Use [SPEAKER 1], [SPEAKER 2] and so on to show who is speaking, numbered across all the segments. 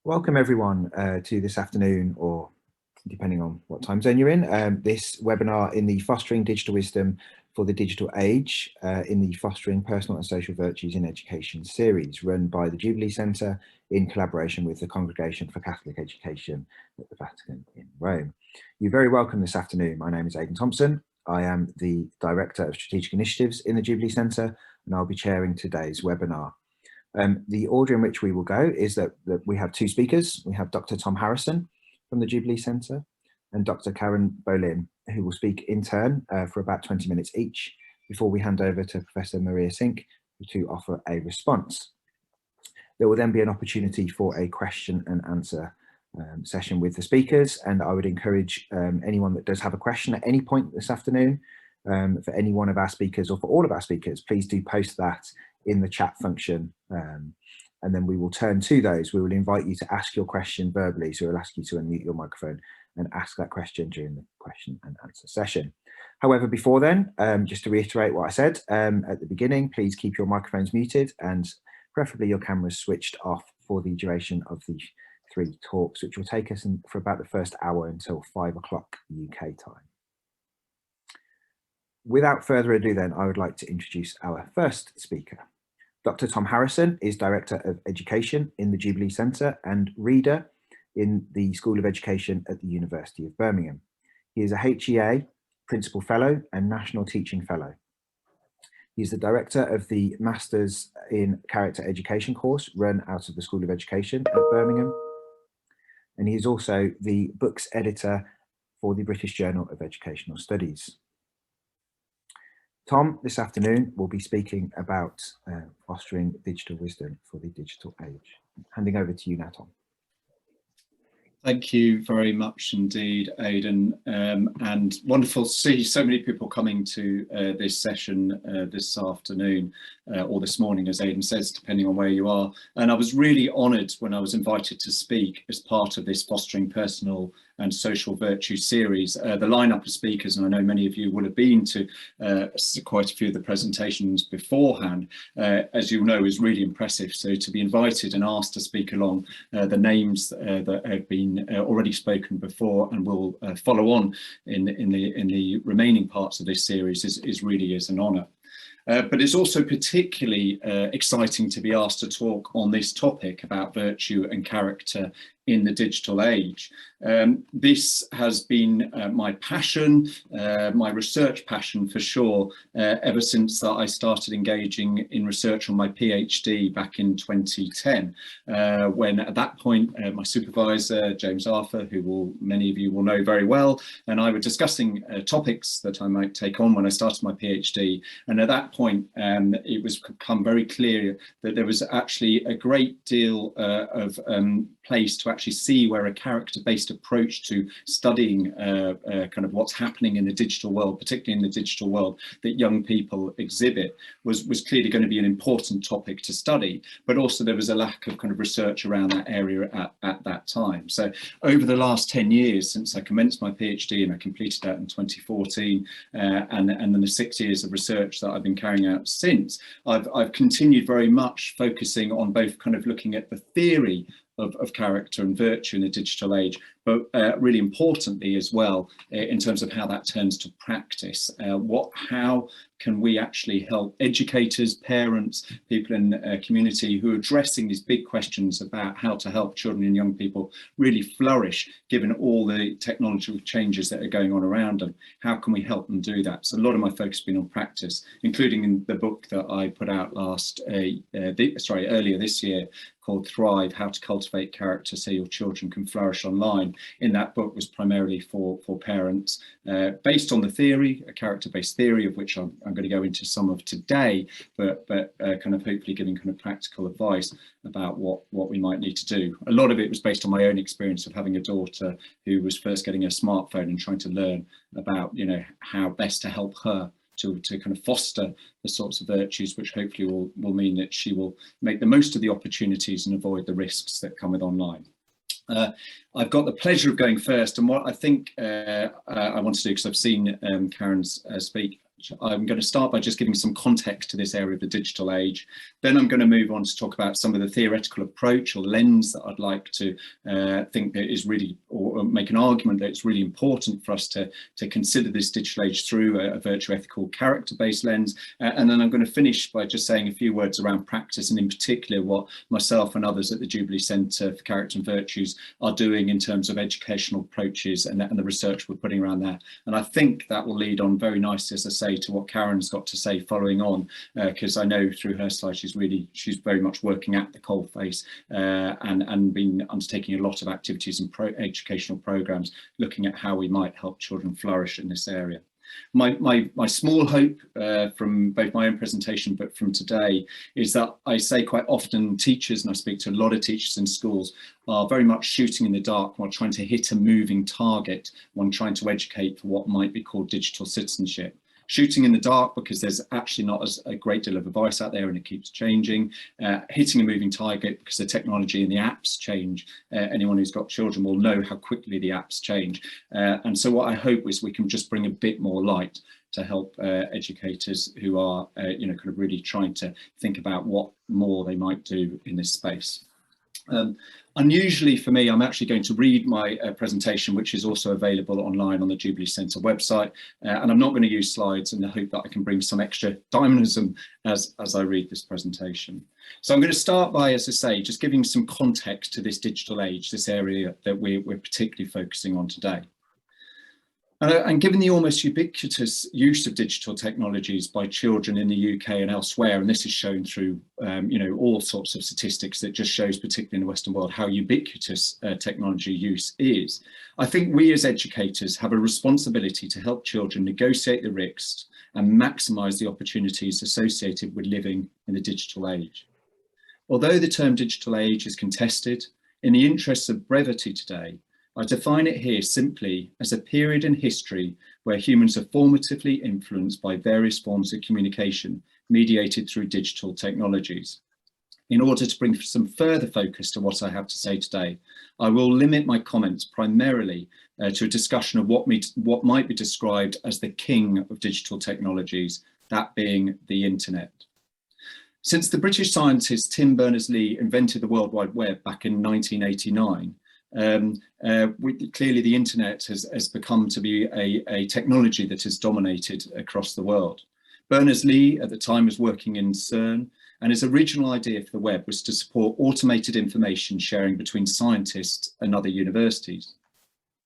[SPEAKER 1] Welcome everyone to this afternoon, or depending on what time zone you're in, this webinar in the Fostering Digital Wisdom for the Digital Age in the Fostering Personal and Social Virtues in Education series, run by the Jubilee Centre in collaboration with the Congregation for Catholic Education at the Vatican in Rome. You're very welcome this afternoon. My name is Aidan Thompson. I am the Director of Strategic Initiatives in the Jubilee Centre, and I'll be chairing today's webinar. The order in which we will go is that we have two speakers. We have Dr. Tom Harrison from the Jubilee Centre and Dr. Karen Bohlin, who will speak in turn for about 20 minutes each before we hand over to Professor Maria Cinque to offer a response. There will then be an opportunity for a question and answer session with the speakers, and I would encourage anyone that does have a question at any point this afternoon for any one of our speakers or for all of our speakers, please do post that in the chat function, and then we will turn to those. We will invite you to ask your question verbally, so we'll ask you to unmute your microphone and ask that question during the question and answer session. However, before then, just to reiterate what I said at the beginning, please keep your microphones muted and preferably your cameras switched off for the duration of the three talks, which will take us for about the first hour until 5 o'clock UK time. Without further ado then, I would like to introduce our first speaker. Dr. Tom Harrison is Director of Education in the Jubilee Centre and Reader in the School of Education at the University of Birmingham. He is a HEA, Principal Fellow and National Teaching Fellow. He is the Director of the Masters in Character Education course run out of the School of Education at Birmingham. And he is also the books editor for the British Journal of Educational Studies. Tom, this afternoon, will be speaking about fostering digital wisdom for the digital age. Handing over to you now, Tom.
[SPEAKER 2] Thank you very much indeed, Aidan, and wonderful to see so many people coming to this session this afternoon, or this morning, as Aidan says, depending on where you are. And I was really honoured when I was invited to speak as part of this Fostering Personal and Social Virtue series. The lineup of speakers, and I know many of you will have been to quite a few of the presentations beforehand, as you'll know, is really impressive. So to be invited and asked to speak along the names that have been already spoken before and will follow on in the remaining parts of this series is really an honour. But it's also particularly exciting to be asked to talk on this topic about virtue and character in the digital age. This has been my passion, my research passion for sure, ever since that I started engaging in research on my PhD back in 2010, when at that point my supervisor, James Arthur, who many of you will know very well, and I were discussing topics that I might take on when I started my PhD. And at that point, it was become very clear that there was actually a great deal of place to actually see where a character-based approach to studying kind of what's happening in the digital world, particularly in the digital world that young people exhibit, was clearly going to be an important topic to study. But also there was a lack of kind of research around that area at that time. So over the last 10 years since I commenced my PhD, and I completed that in 2014, and then the 6 years of research that I've been carrying out since, I've continued very much focusing on both kind of looking at the theory of character and virtue in the digital age, but really importantly as well, in terms of how that turns to practice. How can we actually help educators, parents, people in the community who are addressing these big questions about how to help children and young people really flourish, given all the technological changes that are going on around them? How can we help them do that? So a lot of my focus has been on practice, including in the book that I put out earlier this year, called Thrive, How to Cultivate Character so Your Children Can Flourish Online. In that book was primarily for parents, based on the theory, a character-based theory, of which I'm going to go into some of today, but kind of hopefully giving kind of practical advice about what we might need to do. A lot of it was based on my own experience of having a daughter who was first getting a smartphone and trying to learn about, you know, how best to help her to kind of foster the sorts of virtues which hopefully will mean that she will make the most of the opportunities and avoid the risks that come with online. I've got the pleasure of going first, and what I think I want to do, because I've seen Karen's speak I'm going to start by just giving some context to this area of the digital age. Then I'm going to move on to talk about some of the theoretical approach or lens that I'd like to think that is really, or make an argument that it's really important for us to consider this digital age through a virtue ethical character-based lens. And then I'm going to finish by just saying a few words around practice, and in particular what myself and others at the Jubilee Centre for Character and Virtues are doing in terms of educational approaches and the research we're putting around there. And I think that will lead on very nicely, as I say, to what Karen's got to say following on, because I know through her slide she's very much working at the coalface and been undertaking a lot of activities and educational programs looking at how we might help children flourish in this area. My small hope from both my own presentation but from today is that I say quite often teachers, and I speak to a lot of teachers in schools, are very much shooting in the dark while trying to hit a moving target when trying to educate for what might be called digital citizenship. Shooting in the dark because there's actually not a great deal of advice out there and it keeps changing. Hitting a moving target because the technology and the apps change. Anyone who's got children will know how quickly the apps change. And so what I hope is we can just bring a bit more light to help educators who are kind of really trying to think about what more they might do in this space. Unusually for me, I'm actually going to read my presentation, which is also available online on the Jubilee Centre website, and I'm not going to use slides in the hope that I can bring some extra dynamism as I read this presentation. So I'm going to start by, as I say, just giving some context to this digital age, this area that we're particularly focusing on today. And given the almost ubiquitous use of digital technologies by children in the UK and elsewhere, and this is shown through all sorts of statistics that just shows, particularly in the Western world, how ubiquitous technology use is, I think we as educators have a responsibility to help children negotiate the risks and maximise the opportunities associated with living in the digital age. Although the term digital age is contested, in the interests of brevity today, I define it here simply as a period in history where humans are formatively influenced by various forms of communication mediated through digital technologies. In order to bring some further focus to what I have to say today, I will limit my comments primarily to a discussion of what might be described as the king of digital technologies, that being the internet. Since the British scientist Tim Berners-Lee invented the World Wide Web back in 1989, clearly the internet has become to be a technology that has dominated across the world. Berners-Lee at the time was working in CERN, and his original idea for the web was to support automated information sharing between scientists and other universities.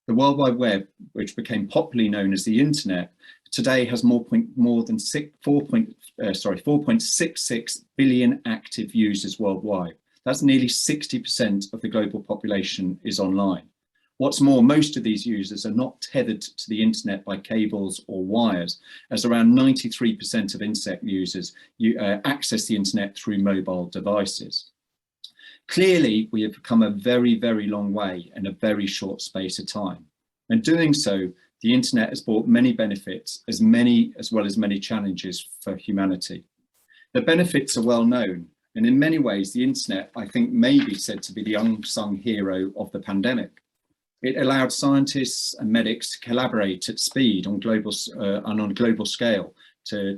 [SPEAKER 2] The World Wide Web, which became popularly known as the internet, today has more than 4.66 billion active users worldwide. That's nearly 60% of the global population is online. What's more, most of these users are not tethered to the internet by cables or wires, as around 93% of internet users access the internet through mobile devices. Clearly, we have come a very, very long way in a very short space of time. And doing so, the internet has brought many benefits, as well as many challenges for humanity. The benefits are well known. And in many ways, the internet, I think, may be said to be the unsung hero of the pandemic. It allowed scientists and medics to collaborate at speed on a global scale to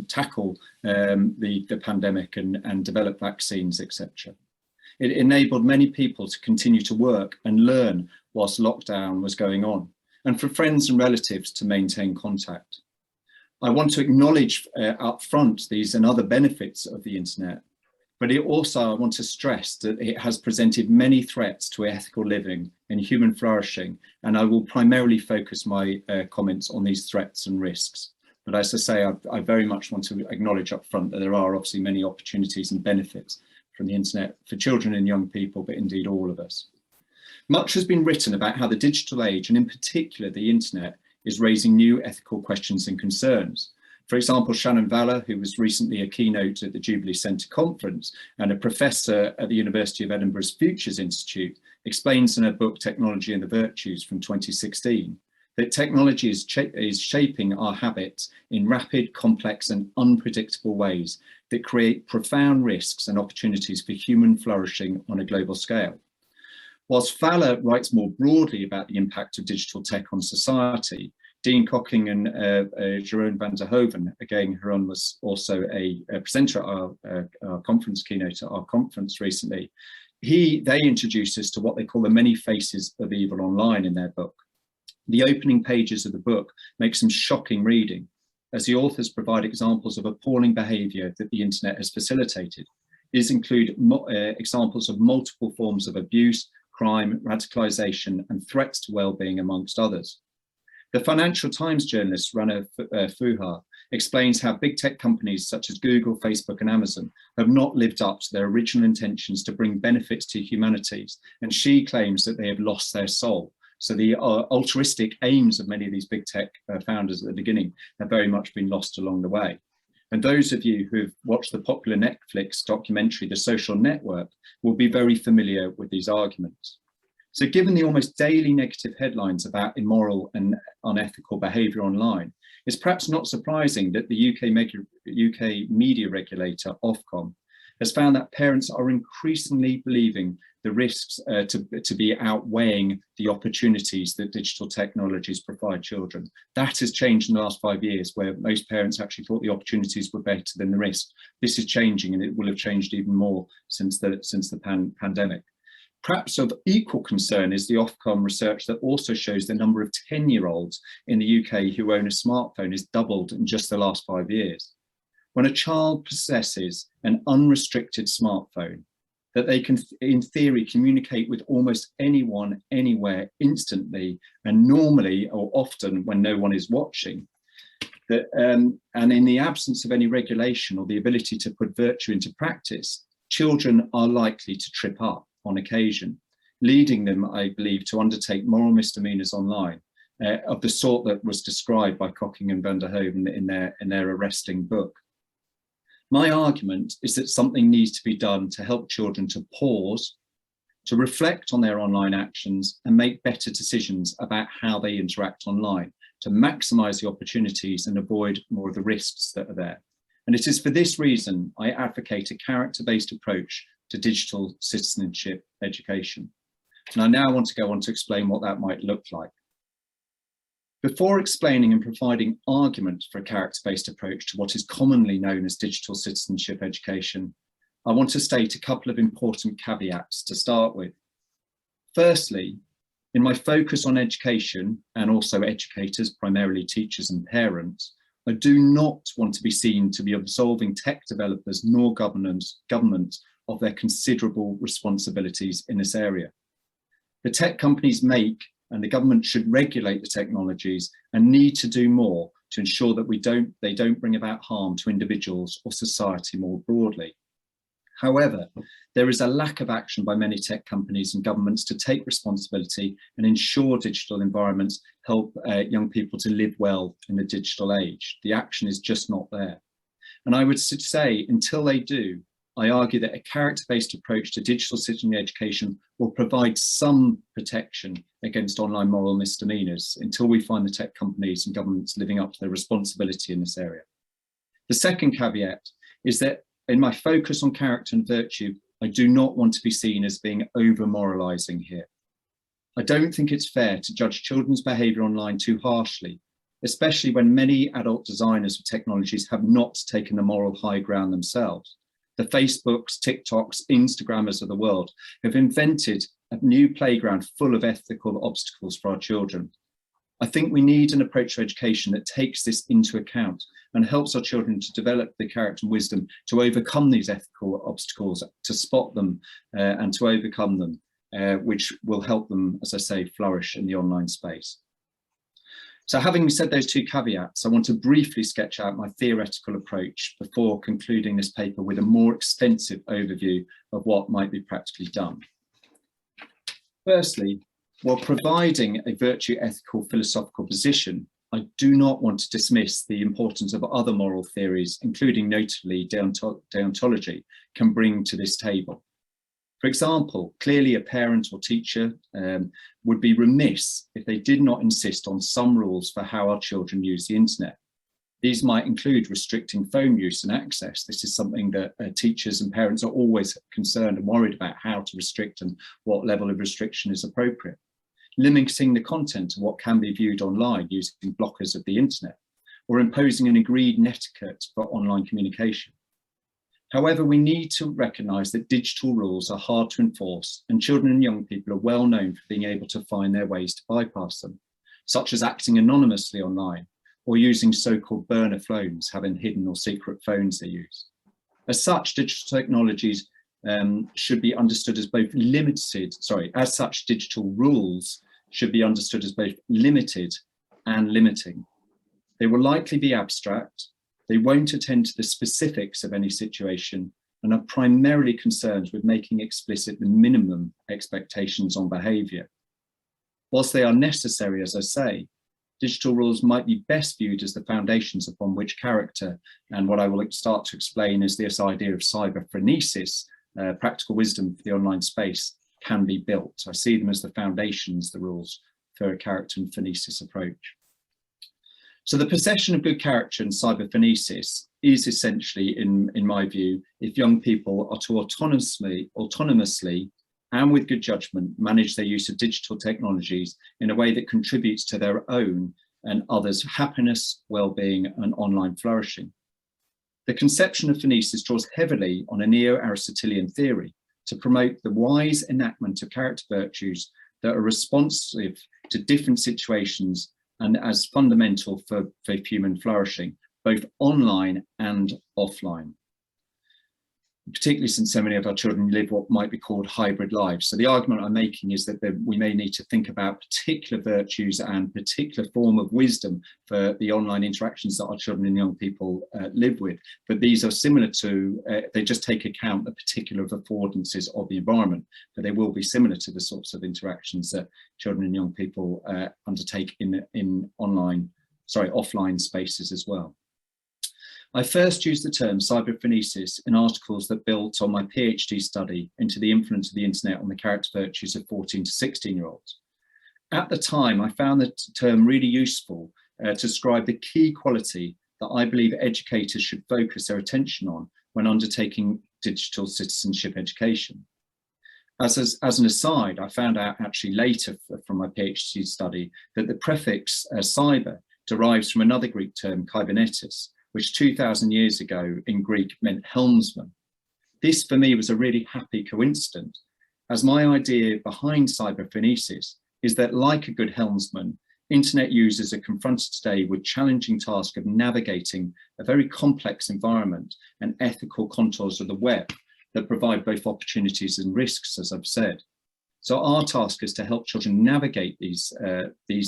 [SPEAKER 2] tackle the pandemic and develop vaccines, etc. It enabled many people to continue to work and learn whilst lockdown was going on, and for friends and relatives to maintain contact. I want to acknowledge up front these and other benefits of the internet, but I want to stress that it has presented many threats to ethical living and human flourishing, and I will primarily focus my comments on these threats and risks. But as I say, I very much want to acknowledge up front that there are obviously many opportunities and benefits from the internet for children and young people, but indeed all of us. Much has been written about how the digital age, and in particular the internet, is raising new ethical questions and concerns. For example, Shannon Valor, who was recently a keynote at the Jubilee Centre conference and a professor at the University of Edinburgh's Futures Institute, explains in her book Technology and the Virtues from 2016 that technology is shaping our habits in rapid, complex and unpredictable ways that create profound risks and opportunities for human flourishing on a global scale. Whilst Valor writes more broadly about the impact of digital tech on society, Dean Cocking and Jeroen van der Hoven, again, Jeroen was also a presenter at our conference keynote at our conference recently. They introduced us to what they call the many faces of evil online in their book. The opening pages of the book make some shocking reading, as the authors provide examples of appalling behaviour that the internet has facilitated. These include examples of multiple forms of abuse, crime, radicalisation and threats to well-being, amongst others. The Financial Times journalist Rana Fuha explains how big tech companies such as Google, Facebook and Amazon have not lived up to their original intentions to bring benefits to humanities, and she claims that they have lost their soul. So the altruistic aims of many of these big tech founders at the beginning have very much been lost along the way. And those of you who've watched the popular Netflix documentary, The Social Network, will be very familiar with these arguments. So given the almost daily negative headlines about immoral and unethical behaviour online, it's perhaps not surprising that the UK media regulator, Ofcom, has found that parents are increasingly believing the risks to be outweighing the opportunities that digital technologies provide children. That has changed in the last 5 years, where most parents actually thought the opportunities were better than the risk. This is changing, and it will have changed even more since the pandemic. Perhaps of equal concern is the Ofcom research that also shows the number of 10-year-olds in the UK who own a smartphone has doubled in just the last 5 years. When a child possesses an unrestricted smartphone, that they can, in theory, communicate with almost anyone, anywhere, instantly, and normally or often when no one is watching, and in the absence of any regulation or the ability to put virtue into practice, children are likely to trip up on occasion, leading them, I believe, to undertake moral misdemeanors online of the sort that was described by Cocking and van der Hoven in their arresting book. My argument is that something needs to be done to help children to pause, to reflect on their online actions and make better decisions about how they interact online, to maximise the opportunities and avoid more of the risks that are there. And it is for this reason I advocate a character-based approach to digital citizenship education. And I now want to go on to explain what that might look like. Before explaining and providing arguments for a character-based approach to what is commonly known as digital citizenship education, I want to state a couple of important caveats to start with. Firstly, in my focus on education and also educators, primarily teachers and parents, I do not want to be seen to be absolving tech developers nor governments of their considerable responsibilities in this area. The tech companies make, and the government should regulate the technologies and need to do more to ensure that they don't bring about harm to individuals or society more broadly. However, there is a lack of action by many tech companies and governments to take responsibility and ensure digital environments help young people to live well in the digital age. The action is just not there. And I would say, until they do, I argue that a character-based approach to digital citizenship education will provide some protection against online moral misdemeanors until we find the tech companies and governments living up to their responsibility in this area. The second caveat is that in my focus on character and virtue, I do not want to be seen as being over-moralising here. I don't think it's fair to judge children's behaviour online too harshly, especially when many adult designers of technologies have not taken the moral high ground themselves. The Facebooks, TikToks, Instagrammers of the world have invented a new playground full of ethical obstacles for our children. I think we need an approach to education that takes this into account and helps our children to develop the character and wisdom to overcome these ethical obstacles, to spot them and to overcome them, which will help them, as I say, flourish in the online space. So having said those two caveats, I want to briefly sketch out my theoretical approach before concluding this paper with a more extensive overview of what might be practically done. Firstly, while providing a virtue ethical philosophical position, I do not want to dismiss the importance of other moral theories, including notably deontology, can bring to this table. For example, clearly a parent or teacher would be remiss if they did not insist on some rules for how our children use the internet. These might include restricting phone use and access. This is something that teachers and parents are always concerned and worried about how to restrict and what level of restriction is appropriate. limiting the content of what can be viewed online using blockers of the internet, or imposing an agreed netiquette for online communication. However, we need to recognise that digital rules are hard to enforce, and children and young people are well known for being able to find their ways to bypass them, such as acting anonymously online or using so-called burner phones, having hidden or secret phones they use. As such, digital technologies should be understood as both digital rules should be understood as both limited and limiting. They will likely be abstract. They won't attend to the specifics of any situation and are primarily concerned with making explicit the minimum expectations on behaviour. Whilst they are necessary, as I say, digital rules might be best viewed as the foundations upon which character, and what I will start to explain is this idea of cyberphronesis, practical wisdom for the online space, can be built. I see them as the foundations, the rules, for a character and phronesis approach. So the possession of good character and cyberphonesis is essentially, in my view, if young people are to autonomously and with good judgment manage their use of digital technologies in a way that contributes to their own and others' happiness, well-being and online flourishing. The conception of phonesis draws heavily on a neo-Aristotelian theory to promote the wise enactment of character virtues that are responsive to different situations and as fundamental for human flourishing, both online and offline, particularly since so many of our children live what might be called hybrid lives. So the argument I'm making is that we may need to think about particular virtues and particular form of wisdom for the online interactions that our children and young people live with. But these are similar to, they just take account the particular affordances of the environment, but they will be similar to the sorts of interactions that children and young people undertake in offline spaces as well. I first used the term cyberphonesis in articles that built on my PhD study into the influence of the internet on the character virtues of 14 to 16-year-olds. At the time, I found the term really useful to describe the key quality that I believe educators should focus their attention on when undertaking digital citizenship education. As an aside, I found out actually later from my PhD study that the prefix cyber derives from another Greek term, kybernetis, which 2,000 years ago in Greek meant helmsman. This for me was a really happy coincidence, as my idea behind cyberphonesis is that, like a good helmsman, internet users are confronted today with challenging task of navigating a very complex environment and ethical contours of the web that provide both opportunities and risks, as I've said. So our task is to help children navigate these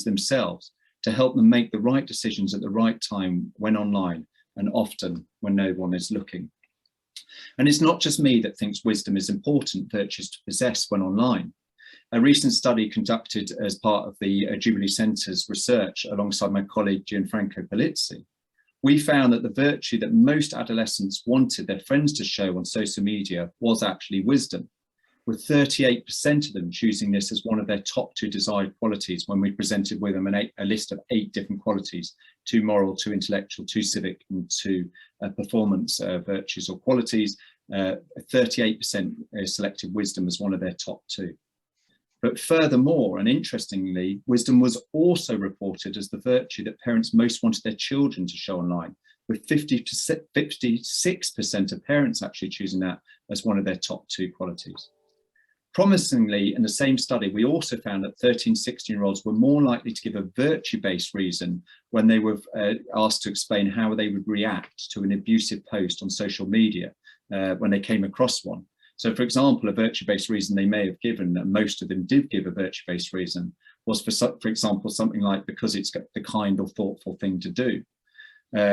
[SPEAKER 2] themselves, to help them make the right decisions at the right time when online, and often when no one is looking. And it's not just me that thinks wisdom is important virtues to possess when online. A recent study conducted as part of the Jubilee Centre's research alongside my colleague Gianfranco Palizzi, we found that the virtue that most adolescents wanted their friends to show on social media was actually wisdom, with 38% of them choosing this as one of their top 2 desired qualities when we presented with them a list of 8 different qualities: 2 moral, 2 intellectual, 2 civic, and 2 performance virtues or qualities. 38% selected wisdom as one of their top 2. But furthermore, and interestingly, wisdom was also reported as the virtue that parents most wanted their children to show online, with 56% of parents actually choosing that as one of their top 2 qualities. Promisingly, in the same study, we also found that 13, 16-year-olds were more likely to give a virtue-based reason when they were asked to explain how they would react to an abusive post on social media when they came across one. So, for example, a virtue-based reason they may have given, and most of them did give a virtue-based reason, was for example, something like because it's the kind or thoughtful thing to do.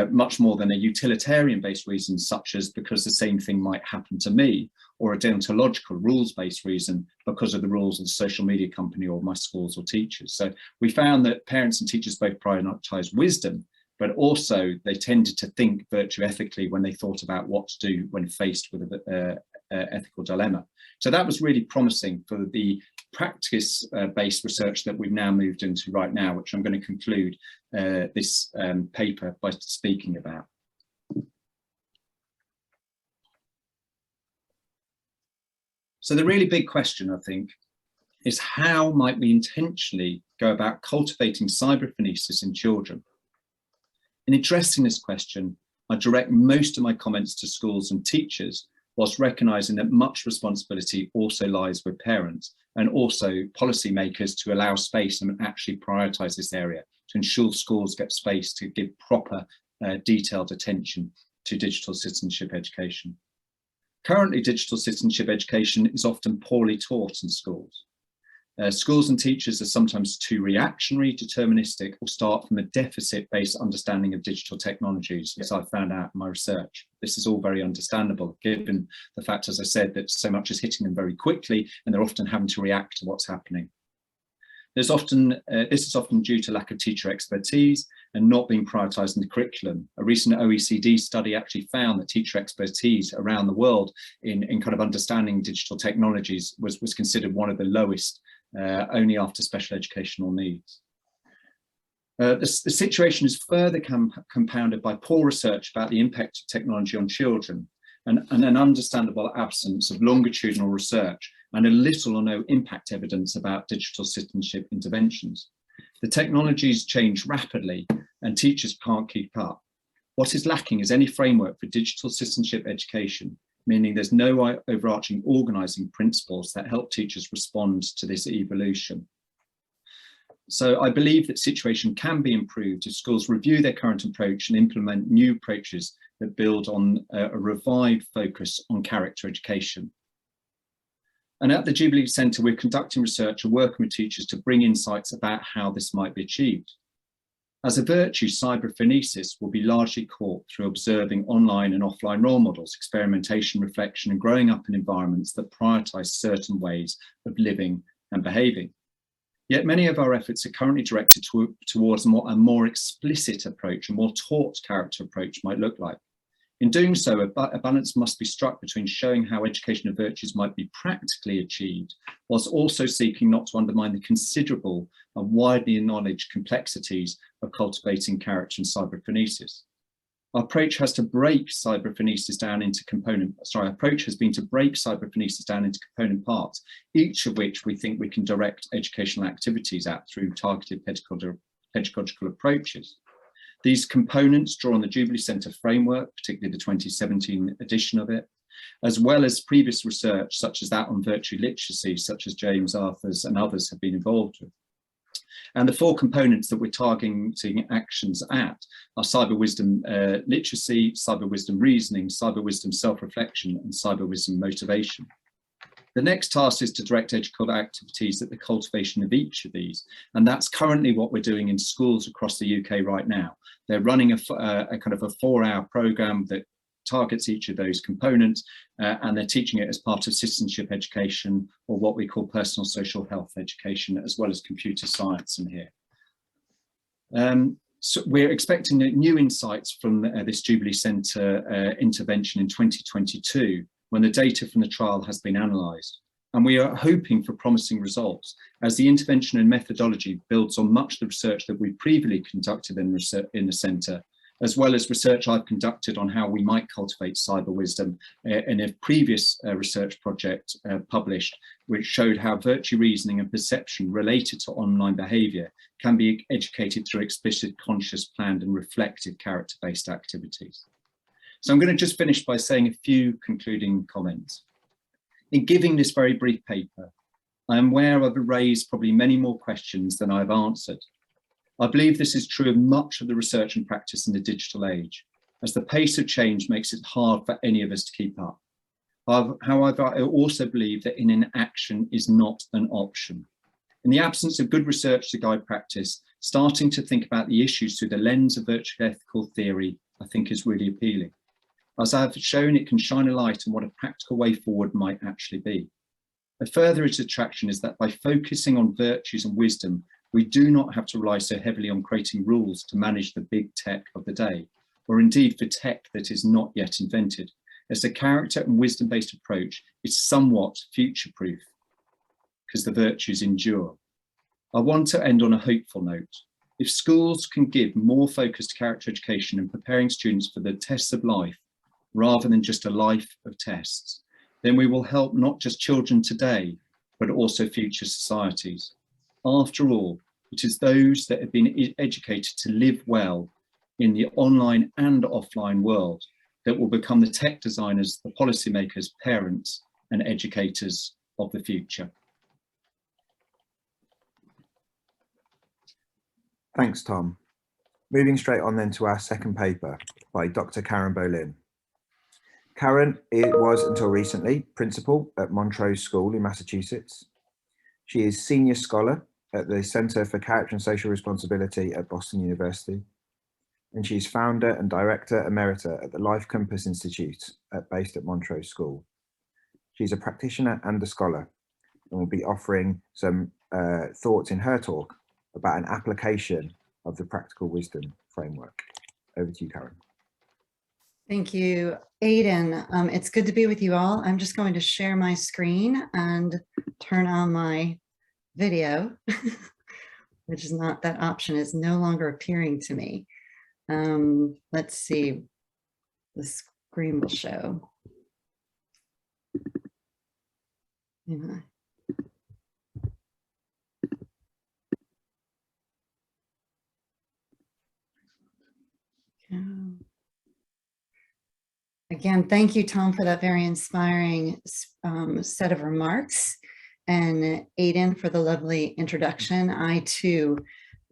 [SPEAKER 2] Much more than a utilitarian-based reason, such as because the same thing might happen to me, or a deontological rules-based reason because of the rules of the social media company or my schools or teachers. So we found that parents and teachers both prioritised wisdom, but also they tended to think virtue ethically when they thought about what to do when faced with an ethical dilemma. So that was really promising for the practice-based research that we've now moved into right now, which I'm going to conclude this paper by speaking about. So the really big question, I think, is how might we intentionally go about cultivating cyberphonesis in children? In addressing this question, I direct most of my comments to schools and teachers, whilst recognising that much responsibility also lies with parents and also policymakers to allow space and actually prioritise this area to ensure schools get space to give proper detailed attention to digital citizenship education. Currently, digital citizenship education is often poorly taught in schools. Schools and teachers are sometimes too reactionary, deterministic, or start from a deficit-based understanding of digital technologies, as I found out in my research. This is all very understandable, given the fact, as I said, that so much is hitting them very quickly, and they're often having to react to what's happening. This is often due to lack of teacher expertise and not being prioritised in the curriculum. A recent OECD study actually found that teacher expertise around the world in kind of understanding digital technologies was considered one of the lowest, only after special educational needs. The situation is further compounded by poor research about the impact of technology on children and an understandable absence of longitudinal research and a little or no impact evidence about digital citizenship interventions. The technologies change rapidly and teachers can't keep up. What is lacking is any framework for digital citizenship education, meaning there's no overarching organising principles that help teachers respond to this evolution. So I believe that situation can be improved if schools review their current approach and implement new approaches that build on a revived focus on character education. And at the Jubilee Centre, we're conducting research and working with teachers to bring insights about how this might be achieved. As a virtue, cyberphonesis will be largely caught through observing online and offline role models, experimentation, reflection, and growing up in environments that prioritise certain ways of living and behaving. Yet many of our efforts are currently directed towards a more explicit approach, a more taught character approach might look like. In doing so, a balance must be struck between showing how education of virtues might be practically achieved, whilst also seeking not to undermine the considerable and widely acknowledged complexities of cultivating character and cyberphonesis. Our approach has been to break cyberphonesis down into component parts, each of which we think we can direct educational activities at through targeted pedagogical approaches. These components draw on the Jubilee Centre framework, particularly the 2017 edition of it, as well as previous research such as that on virtue literacy, such as James Arthur's and others have been involved with. And the four components that we're targeting actions at are cyber wisdom literacy, cyber wisdom reasoning, cyber wisdom self-reflection, and cyber wisdom motivation. The next task is to direct educational activities at the cultivation of each of these, and that's currently what we're doing in schools across the UK right now. They're running a kind of a 4-hour programme that targets each of those components, and they're teaching it as part of citizenship education, or what we call personal social health education, as well as computer science in here. So we're expecting new insights from this Jubilee Centre intervention in 2022, when the data from the trial has been analysed. And we are hoping for promising results, as the intervention and methodology builds on much of the research that we previously conducted in the centre, as well as research I've conducted on how we might cultivate cyber wisdom in a previous research project published, which showed how virtue reasoning and perception related to online behaviour can be educated through explicit, conscious, planned and reflective character-based activities. So I'm going to just finish by saying a few concluding comments. In giving this very brief paper, I am aware I've raised probably many more questions than I've answered. I believe this is true of much of the research and practice in the digital age, as the pace of change makes it hard for any of us to keep up. However, I also believe that inaction is not an option. In the absence of good research to guide practice, starting to think about the issues through the lens of virtual ethical theory, I think is really appealing. As I've shown, it can shine a light on what a practical way forward might actually be. A further attraction is that by focusing on virtues and wisdom, we do not have to rely so heavily on creating rules to manage the big tech of the day, or indeed for tech that is not yet invented, as the character and wisdom-based approach is somewhat future-proof, because the virtues endure. I want to end on a hopeful note. If schools can give more focus to character education and preparing students for the tests of life, rather than just a life of tests, then we will help not just children today, but also future societies. After all, it is those that have been educated to live well in the online and offline world that will become the tech designers, the policymakers, parents, and educators of the future.
[SPEAKER 1] Thanks, Tom. Moving straight on then to our second paper by Dr. Karen Bohlin. Karen was until recently principal at Montrose School in Massachusetts. She is senior scholar at the Center for Character and Social Responsibility at Boston University. And she's founder and director emerita at the LifeCompass Institute based at Montrose School. She's a practitioner and a scholar and will be offering some thoughts in her talk about an application of the practical wisdom framework. Over to you, Karen.
[SPEAKER 3] Thank you, Aidan. It's good to be with you all. I'm just going to share my screen and turn on my video, which is not, that option is no longer appearing to me. Let's see, the screen will show. Yeah. Again, thank you, Tom, for that very inspiring set of remarks, and Aidan for the lovely introduction. I too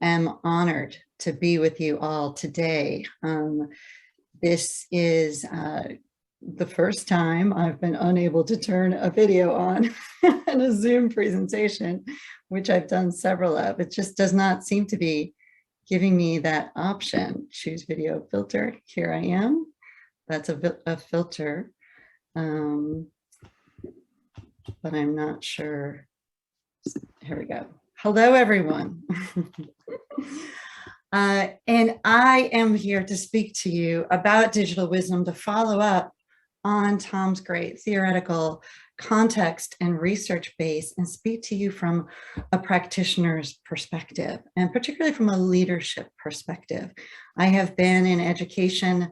[SPEAKER 3] am honored to be with you all today. This is the first time I've been unable to turn a video on in a Zoom presentation, which I've done several of. It just does not seem to be giving me that option. Choose video filter. Here I am. That's a filter, but I'm not sure. Here we go. Hello, everyone. And I am here to speak to you about digital wisdom, to follow up on Tom's great theoretical context and research base, and speak to you from a practitioner's perspective, and particularly from a leadership perspective. I have been in education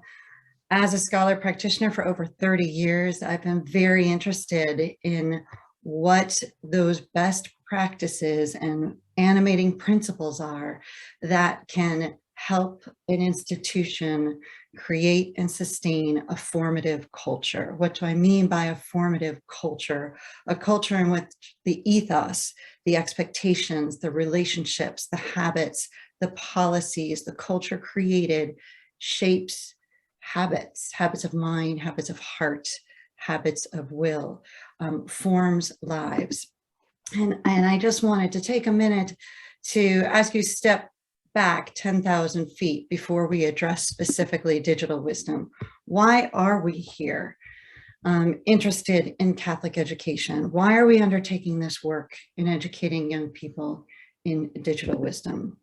[SPEAKER 3] as a scholar practitioner for over 30 years. I've been very interested in what those best practices and animating principles are that can help an institution create and sustain a formative culture. What do I mean by a formative culture? A culture in which the ethos, the expectations, the relationships, the habits, the policies, the culture created shapes habits, habits of mind, habits of heart, habits of will, forms lives. And I just wanted to take a minute to ask you to step back 10,000 feet before we address specifically digital wisdom. Why are we here interested in Catholic education? Why are we undertaking this work in educating young people in digital wisdom?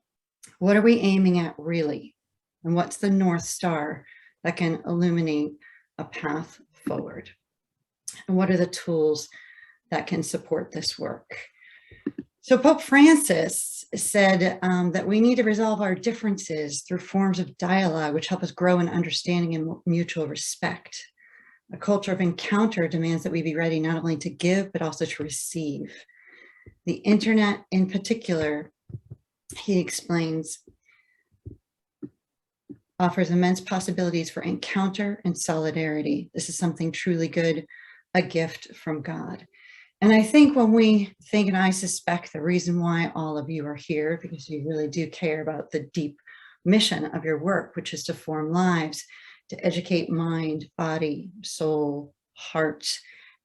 [SPEAKER 3] What are we aiming at really? And what's the North Star that can illuminate a path forward? And what are the tools that can support this work? So Pope Francis said that we need to resolve our differences through forms of dialogue which help us grow in understanding and mutual respect. A culture of encounter demands that we be ready not only to give, but also to receive. The internet in particular, he explains, offers immense possibilities for encounter and solidarity. This is something truly good, a gift from God. And I think when we think, and I suspect the reason why all of you are here, because you really do care about the deep mission of your work, which is to form lives, to educate mind, body, soul, heart,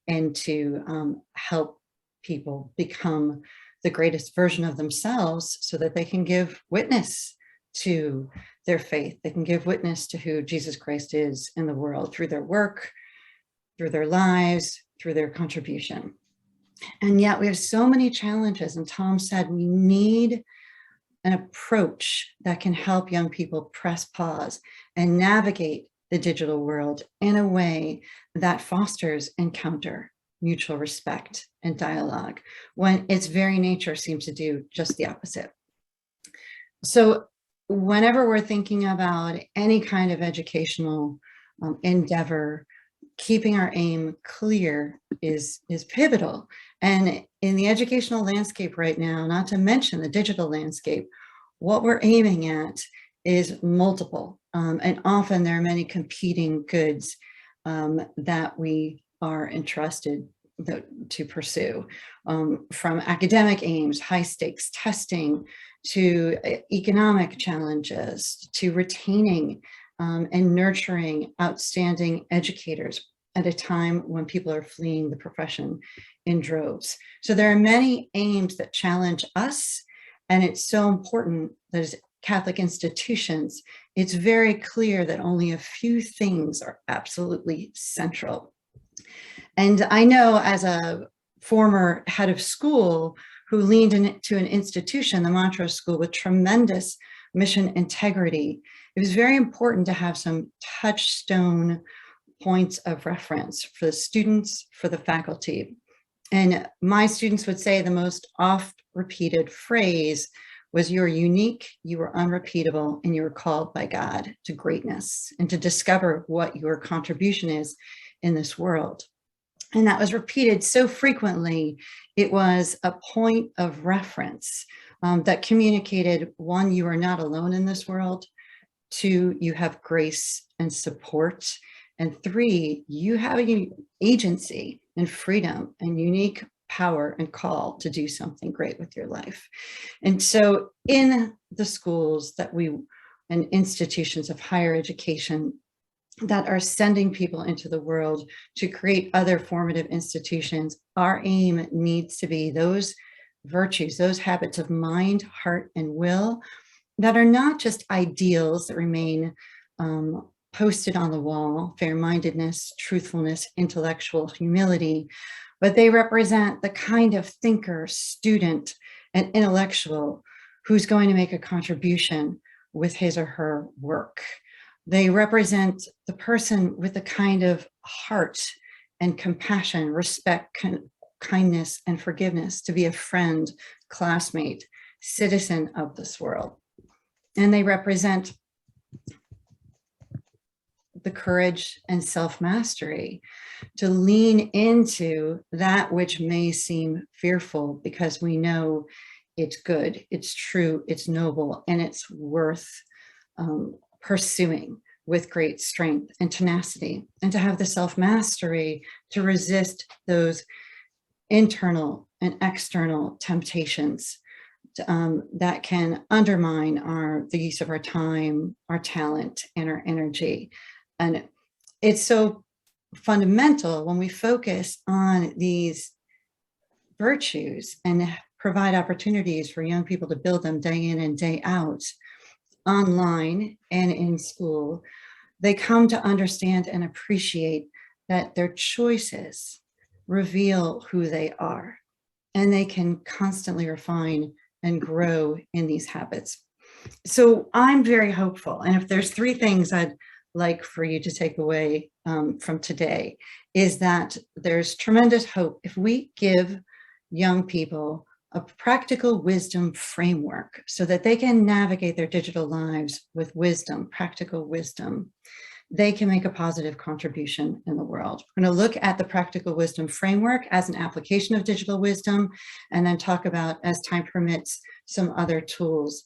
[SPEAKER 3] and to help people become the greatest version of themselves so that they can give witness to their faith. They can give witness to who Jesus Christ is in the world through their work, through their lives, through their contribution. And yet we have so many challenges. And Tom said we need an approach that can help young people press pause and navigate the digital world in a way that fosters encounter, mutual respect, and dialogue, when its very nature seems to do just the opposite. So whenever we're thinking about any kind of educational endeavor, keeping our aim clear is pivotal. And in the educational landscape right now, not to mention the digital landscape, what we're aiming at is multiple. And often there are many competing goods that we are entrusted to pursue, from academic aims, high stakes testing, to economic challenges, to retaining and nurturing outstanding educators at a time when people are fleeing the profession in droves. So there are many aims that challenge us, and it's so important that as Catholic institutions, it's very clear that only a few things are absolutely central. And I know, as a former head of school who leaned into an institution, the Montrose School, with tremendous mission integrity, it was very important to have some touchstone points of reference for the students, for the faculty. And my students would say the most oft repeated phrase was, "You're unique, you are unrepeatable, and you are called by God to greatness and to discover what your contribution is in this world." And that was repeated so frequently, it was a point of reference that communicated, one, you are not alone in this world; two, you have grace and support; and three, you have an agency and freedom and unique power and call to do something great with your life. And so in the schools that and institutions of higher education that are sending people into the world to create other formative institutions, our aim needs to be those virtues, those habits of mind, heart, and will that are not just ideals that remain posted on the wall: fair-mindedness, truthfulness, intellectual humility, but they represent the kind of thinker, student, and intellectual who's going to make a contribution with his or her work. They represent the person with the kind of heart and compassion, respect, kindness, and forgiveness to be a friend, classmate, citizen of this world. And they represent the courage and self-mastery to lean into that which may seem fearful, because we know it's good, it's true, it's noble, and it's worth pursuing with great strength and tenacity, and to have the self-mastery to resist those internal and external temptations that can undermine the use of our time, our talent, and our energy. And it's so fundamental when we focus on these virtues and provide opportunities for young people to build them day in and day out, online and in school. They come to understand and appreciate that their choices reveal who they are, and they can constantly refine and grow in these habits. So I'm very hopeful. And if there's three things I'd like for you to take away from today, is that there's tremendous hope if we give young people a practical wisdom framework so that they can navigate their digital lives with wisdom, practical wisdom. They can make a positive contribution in the world. We're going to look at the practical wisdom framework as an application of digital wisdom, and then talk about, as time permits, some other tools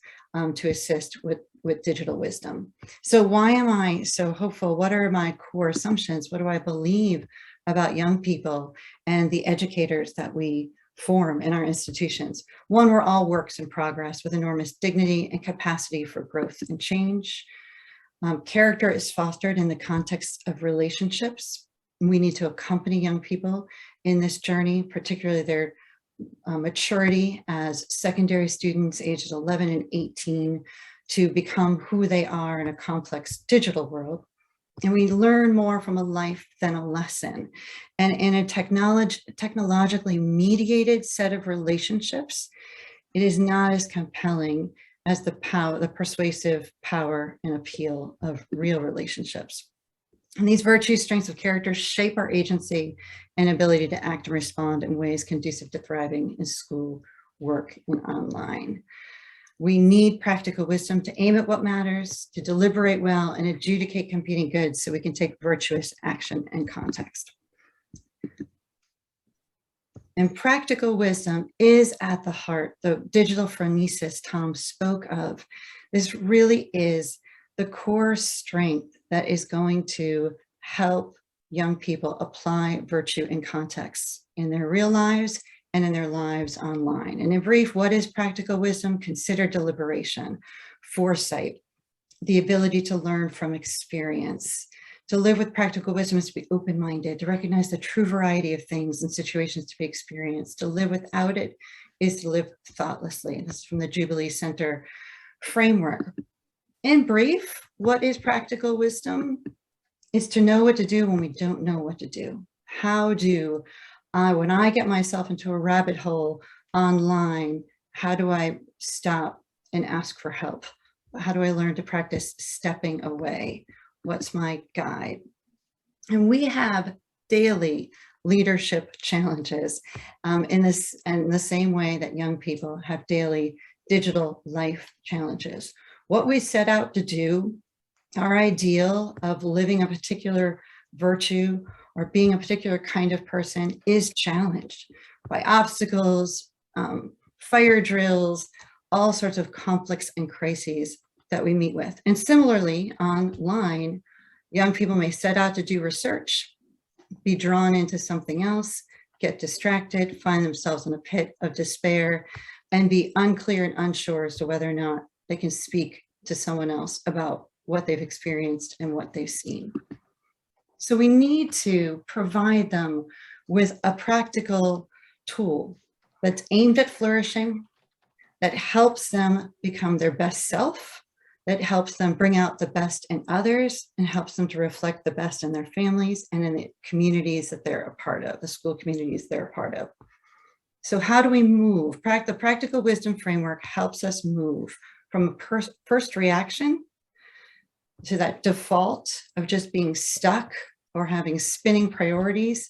[SPEAKER 3] to assist with digital wisdom. So why am I so hopeful? What are my core assumptions? What do I believe about young people and the educators that we form in our institutions? One, we're all works in progress with enormous dignity and capacity for growth and change. Character is fostered in the context of relationships. We need to accompany young people in this journey, particularly their maturity as secondary students ages 11 and 18, to become who they are in a complex digital world. And we learn more from a life than a lesson. And in a technologically mediated set of relationships, it is not as compelling as the persuasive power and appeal of real relationships. And these virtues, strengths of character shape our agency and ability to act and respond in ways conducive to thriving in school, work, and online. We need practical wisdom to aim at what matters, to deliberate well, and adjudicate competing goods so we can take virtuous action and context. And practical wisdom is at the heart, the digital phronesis Tom spoke of. This really is the core strength that is going to help young people apply virtue in context in their real lives and in their lives online. And in brief, what is practical wisdom? Consider deliberation, foresight, the ability to learn from experience. To live with practical wisdom is to be open-minded, to recognize the true variety of things and situations to be experienced. To live without it is to live thoughtlessly. This is from the Jubilee Center framework. In brief, what is practical wisdom? It's to know what to do when we don't know what to do. How do I, when I get myself into a rabbit hole online, how do I stop and ask for help? How do I learn to practice stepping away? What's my guide? And we have daily leadership challenges in the same way that young people have daily digital life challenges. What we set out to do, our ideal of living a particular virtue or being a particular kind of person, is challenged by obstacles, fire drills, all sorts of conflicts and crises that we meet with. And similarly, online, young people may set out to do research, be drawn into something else, get distracted, find themselves in a pit of despair, and be unclear and unsure as to whether or not they can speak to someone else about what they've experienced and what they've seen. So we need to provide them with a practical tool that's aimed at flourishing, that helps them become their best self, that helps them bring out the best in others, and helps them to reflect the best in their families and in the communities that they're a part of, the school communities they're a part of. So how do we move? The practical wisdom framework helps us move from a first reaction to that default of just being stuck or having spinning priorities,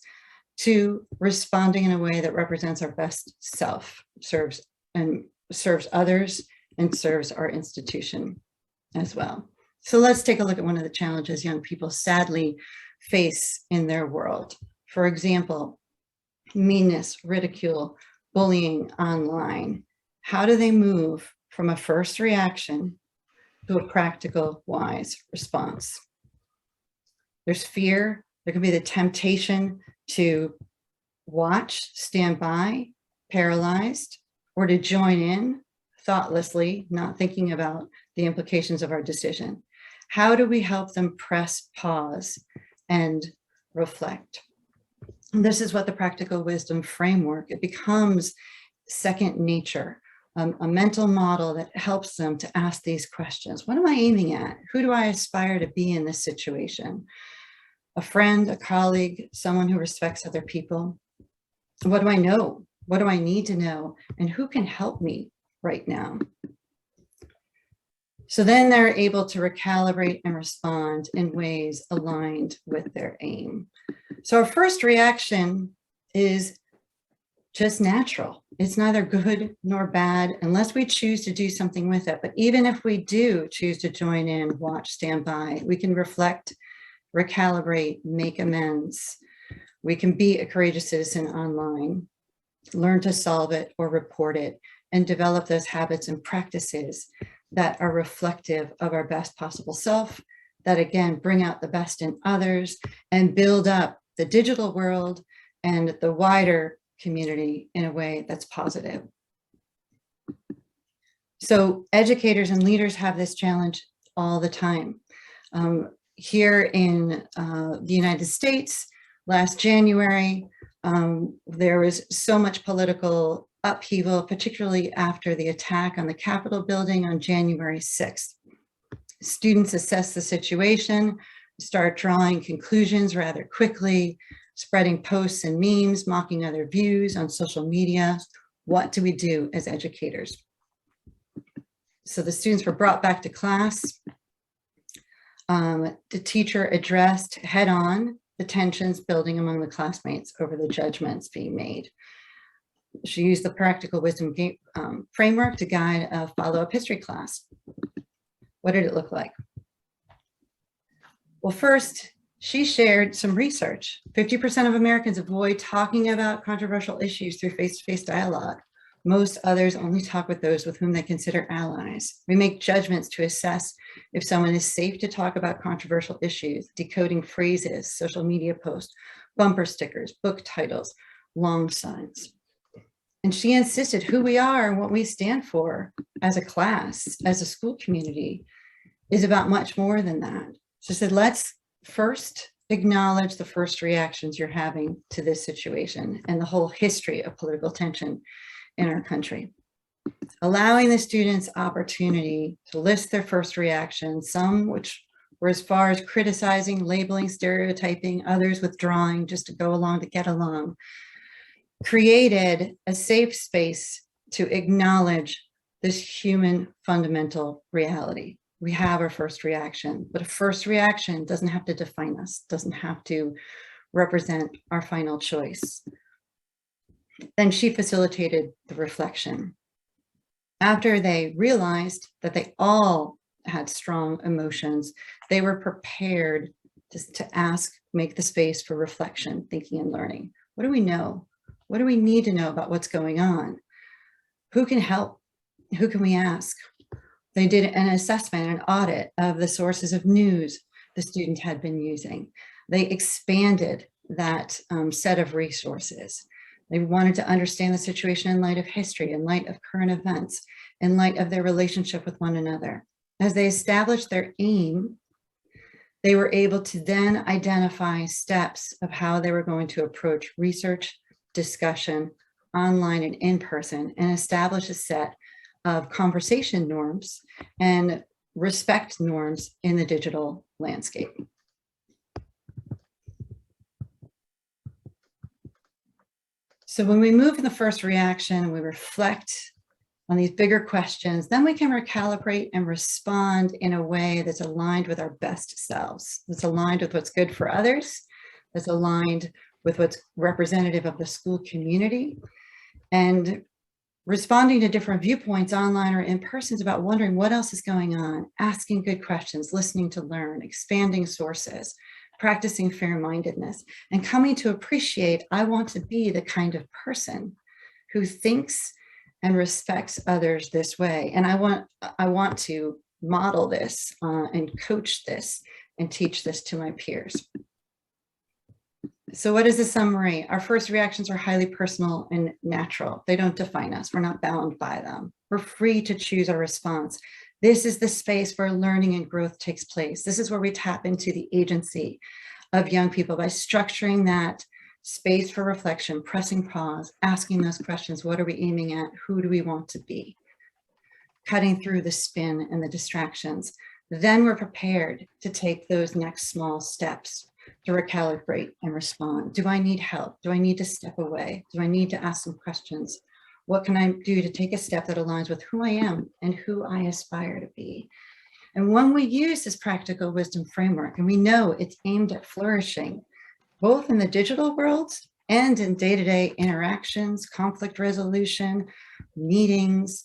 [SPEAKER 3] to responding in a way that represents our best self, serves others, and serves our institution as well. So let's take a look at one of the challenges young people sadly face in their world. For example, meanness, ridicule, bullying online. How do they move from a first reaction to a practical, wise response? There's fear. There can be the temptation to watch, stand by, paralyzed, or to join in thoughtlessly, not thinking about the implications of our decision. How do we help them press pause and reflect? And this is what the practical wisdom framework, it becomes second nature, a mental model that helps them to ask these questions. What am I aiming at? Who do I aspire to be in this situation? A friend, a colleague, someone who respects other people. What do I know? What do I need to know? And who can help me right now? So then they're able to recalibrate and respond in ways aligned with their aim. So our first reaction is just natural. It's neither good nor bad unless we choose to do something with it. But even if we do choose to join in, watch, stand by, we can reflect, recalibrate, make amends. We can be a courageous citizen online, learn to solve it or report it, and develop those habits and practices that are reflective of our best possible self, that again, bring out the best in others and build up the digital world and the wider community in a way that's positive. So educators and leaders have this challenge all the time. Here in the United States, last January, there was so much political upheaval, particularly after the attack on the Capitol building on January 6th. Students assess the situation, start drawing conclusions rather quickly, spreading posts and memes, mocking other views on social media. What do we do as educators? So the students were brought back to class. The teacher addressed head-on the tensions building among the classmates over the judgments being made. She used the practical wisdom framework to guide a follow-up history class. What did it look like? Well, first, She shared some research. 50% of Americans avoid talking about controversial issues through face-to-face dialogue. Most others only talk with those with whom they consider allies. We make judgments to assess if someone is safe to talk about controversial issues, decoding phrases, social media posts, bumper stickers, book titles, long signs. And she insisted who we are and what we stand for as a class, as a school community, is about much more than that. She said, let's first acknowledge the first reactions you're having to this situation and the whole history of political tension in our country. Allowing the students opportunity to list their first reactions, some which were as far as criticizing, labeling, stereotyping, others withdrawing just to go along, to get along, created a safe space to acknowledge this human fundamental reality. We have our first reaction, but a first reaction doesn't have to define us, doesn't have to represent our final choice. Then she facilitated the reflection. After they realized that they all had strong emotions, they were prepared to ask, make the space for reflection, thinking and learning. What do we know? What do we need to know about what's going on? Who can help? Who can we ask? They did an assessment, an audit of the sources of news the student had been using. They expanded that set of resources. They wanted to understand the situation in light of history, in light of current events, in light of their relationship with one another. As they established their aim, they were able to then identify steps of how they were going to approach research, discussion, online and in person, and establish a set of conversation norms and respect norms in the digital landscape. So when we move in the first reaction and we reflect on these bigger questions, then we can recalibrate and respond in a way that's aligned with our best selves, that's aligned with what's good for others, that's aligned with what's representative of the school community, and responding to different viewpoints online or in person is about wondering what else is going on, asking good questions, listening to learn, expanding sources, practicing fair-mindedness, and coming to appreciate, I want to be the kind of person who thinks and respects others this way. And I want to model this and coach this and teach this to my peers. So what is the summary? Our first reactions are highly personal and natural. They don't define us. We're not bound by them. We're free to choose our response. This is the space where learning and growth takes place. This is where we tap into the agency of young people by structuring that space for reflection, pressing pause, asking those questions. What are we aiming at? Who do we want to be? Cutting through the spin and the distractions. Then we're prepared to take those next small steps to recalibrate and respond. Do I need help? Do I need to step away? Do I need to ask some questions? What can I do to take a step that aligns with who I am and who I aspire to be? And when we use this practical wisdom framework, and we know it's aimed at flourishing, both in the digital world and in day-to-day interactions, conflict resolution, meetings,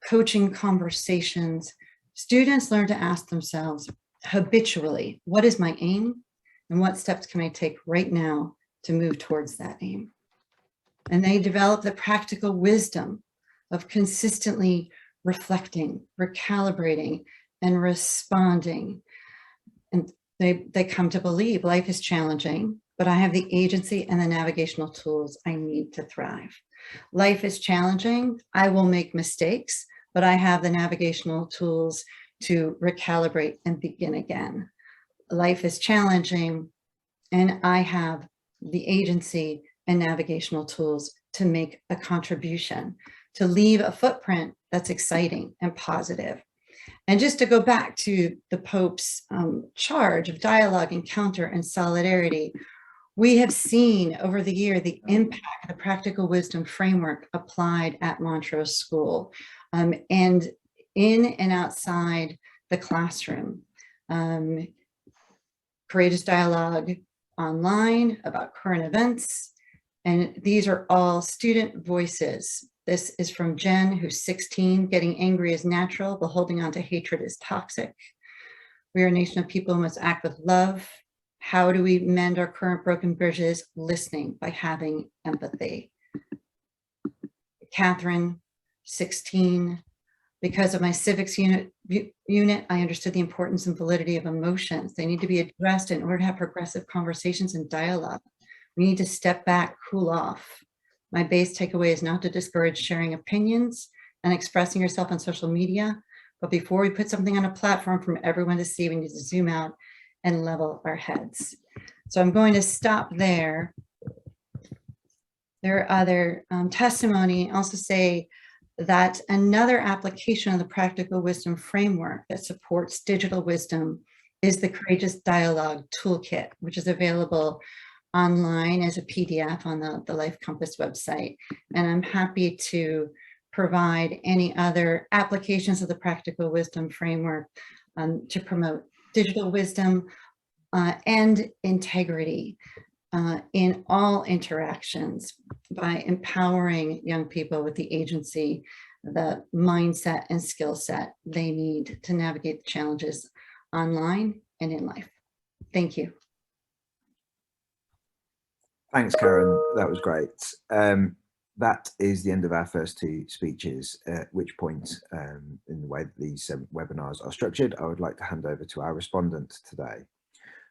[SPEAKER 3] coaching conversations, students learn to ask themselves habitually, what is my aim? And what steps can I take right now to move towards that aim? And they develop the practical wisdom of consistently reflecting, recalibrating, and responding. And they come to believe life is challenging, but I have the agency and the navigational tools I need to thrive. Life is challenging. I will make mistakes, but I have the navigational tools to recalibrate and begin again. Life is challenging, and I have the agency and navigational tools to make a contribution, to leave a footprint that's exciting and positive. And just to go back to the Pope's charge of dialogue, encounter, and solidarity, we have seen over the year the impact of the practical wisdom framework applied at Montrose School and in and outside the classroom. Courageous dialogue online about current events. And these are all student voices. This is from Jen, who's 16, getting angry is natural, but holding on to hatred is toxic. We are a nation of people who must act with love, How do we mend our current broken bridges? Listening, by having empathy. Catherine, 16. Because of my civics unit, I understood the importance and validity of emotions. They need to be addressed in order to have progressive conversations and dialogue. We need to step back, cool off. My base takeaway is not to discourage sharing opinions and expressing yourself on social media, but before we put something on a platform for everyone to see, we need to zoom out and level our heads. So I'm going to stop there. There are other testimony. Also say that another application of the practical wisdom framework that supports digital wisdom is the Courageous Dialogue Toolkit, which is available online as a PDF on the LifeCompass website. And I'm happy to provide any other applications of the practical wisdom framework to promote digital wisdom and integrity in all interactions by empowering young people with the agency, the mindset and skill set they need to navigate the challenges online and in life. Thank you.
[SPEAKER 1] Thanks, Karen. That was great. That is the end of our first two speeches, at which point, in the way that these webinars are structured, I would like to hand over to our respondent today.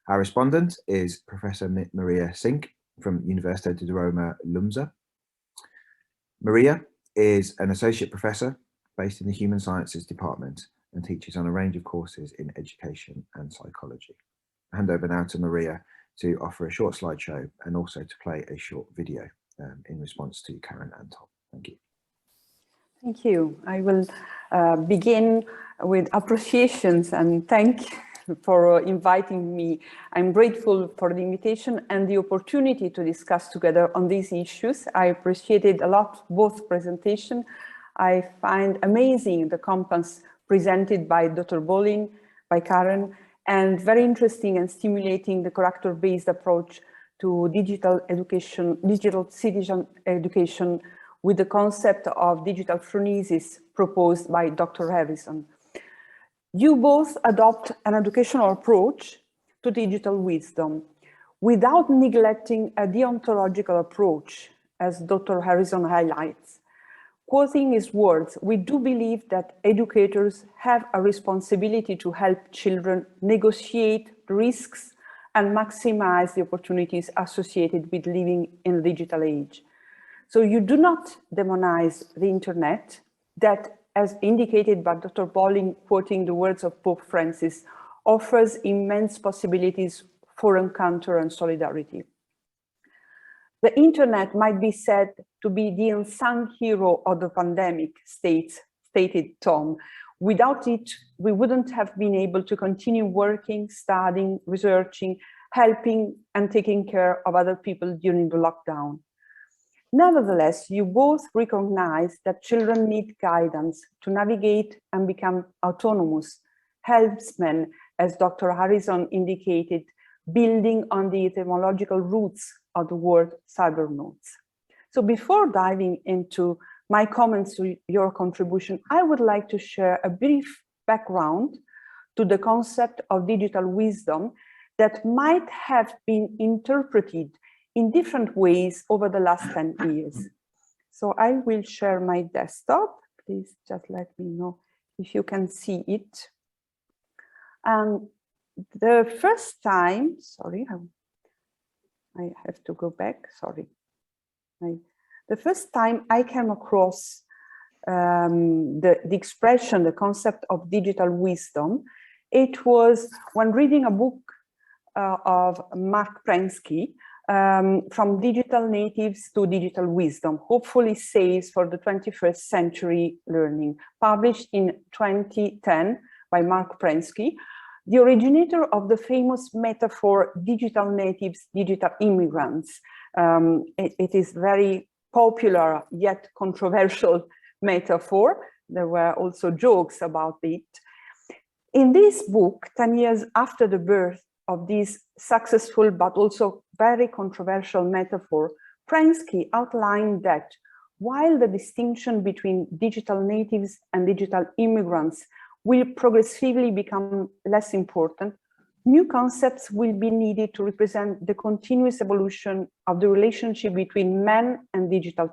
[SPEAKER 1] Our respondent is Professor Maria Cinque from Universidad de Roma, LUMSA. Maria is an associate professor based in the Human Sciences Department and teaches on a range of courses in education and psychology. I hand over now to Maria to offer a short slideshow and also to play a short video in response to Karen and Tom. Thank you.
[SPEAKER 4] Thank you. I will begin with appreciations and thank you for inviting me. I'm grateful for the invitation and the opportunity to discuss together on these issues. I appreciated a lot both presentation. I find amazing the compass presented by Dr. Bohlin, by Karen, and very interesting and stimulating the character-based approach to digital education, digital citizen education, with the concept of digital phronesis proposed by Dr. Harrison. You both adopt an educational approach to digital wisdom without neglecting a deontological approach, as Dr. Harrison highlights. Quoting his words, we do believe that educators have a responsibility to help children negotiate risks and maximize the opportunities associated with living in the digital age. So you do not demonize the internet that, as indicated by Dr. Bohlin, quoting the words of Pope Francis, offers immense possibilities for encounter and solidarity. The internet might be said to be the unsung hero of the pandemic, stated Tom. Without it, we wouldn't have been able to continue working, studying, researching, helping, and taking care of other people during the lockdown. Nevertheless, you both recognize that children need guidance to navigate and become autonomous helpsmen, as Dr. Harrison indicated, building on the etymological roots of the word cybernodes. So before diving into my comments to your contribution, I would like to share a brief background to the concept of digital wisdom that might have been interpreted in different ways over the last 10 years. So I will share my desktop. Please just let me know if you can see it. And the first time, sorry, I have to go back, sorry. The first time I came across the expression, the concept of digital wisdom, it was when reading a book of Mark Prensky, From Digital Natives to Digital Wisdom, hopefully saves for the 21st century learning, published in 2010 by Mark Prensky, the originator of the famous metaphor, digital natives, digital immigrants. It is very popular yet controversial metaphor. There were also jokes about it. In this book, 10 years after the birth of this successful but also very controversial metaphor, Prensky outlined that while the distinction between digital natives and digital immigrants will progressively become less important, new concepts will be needed to represent the continuous evolution of the relationship between man and digital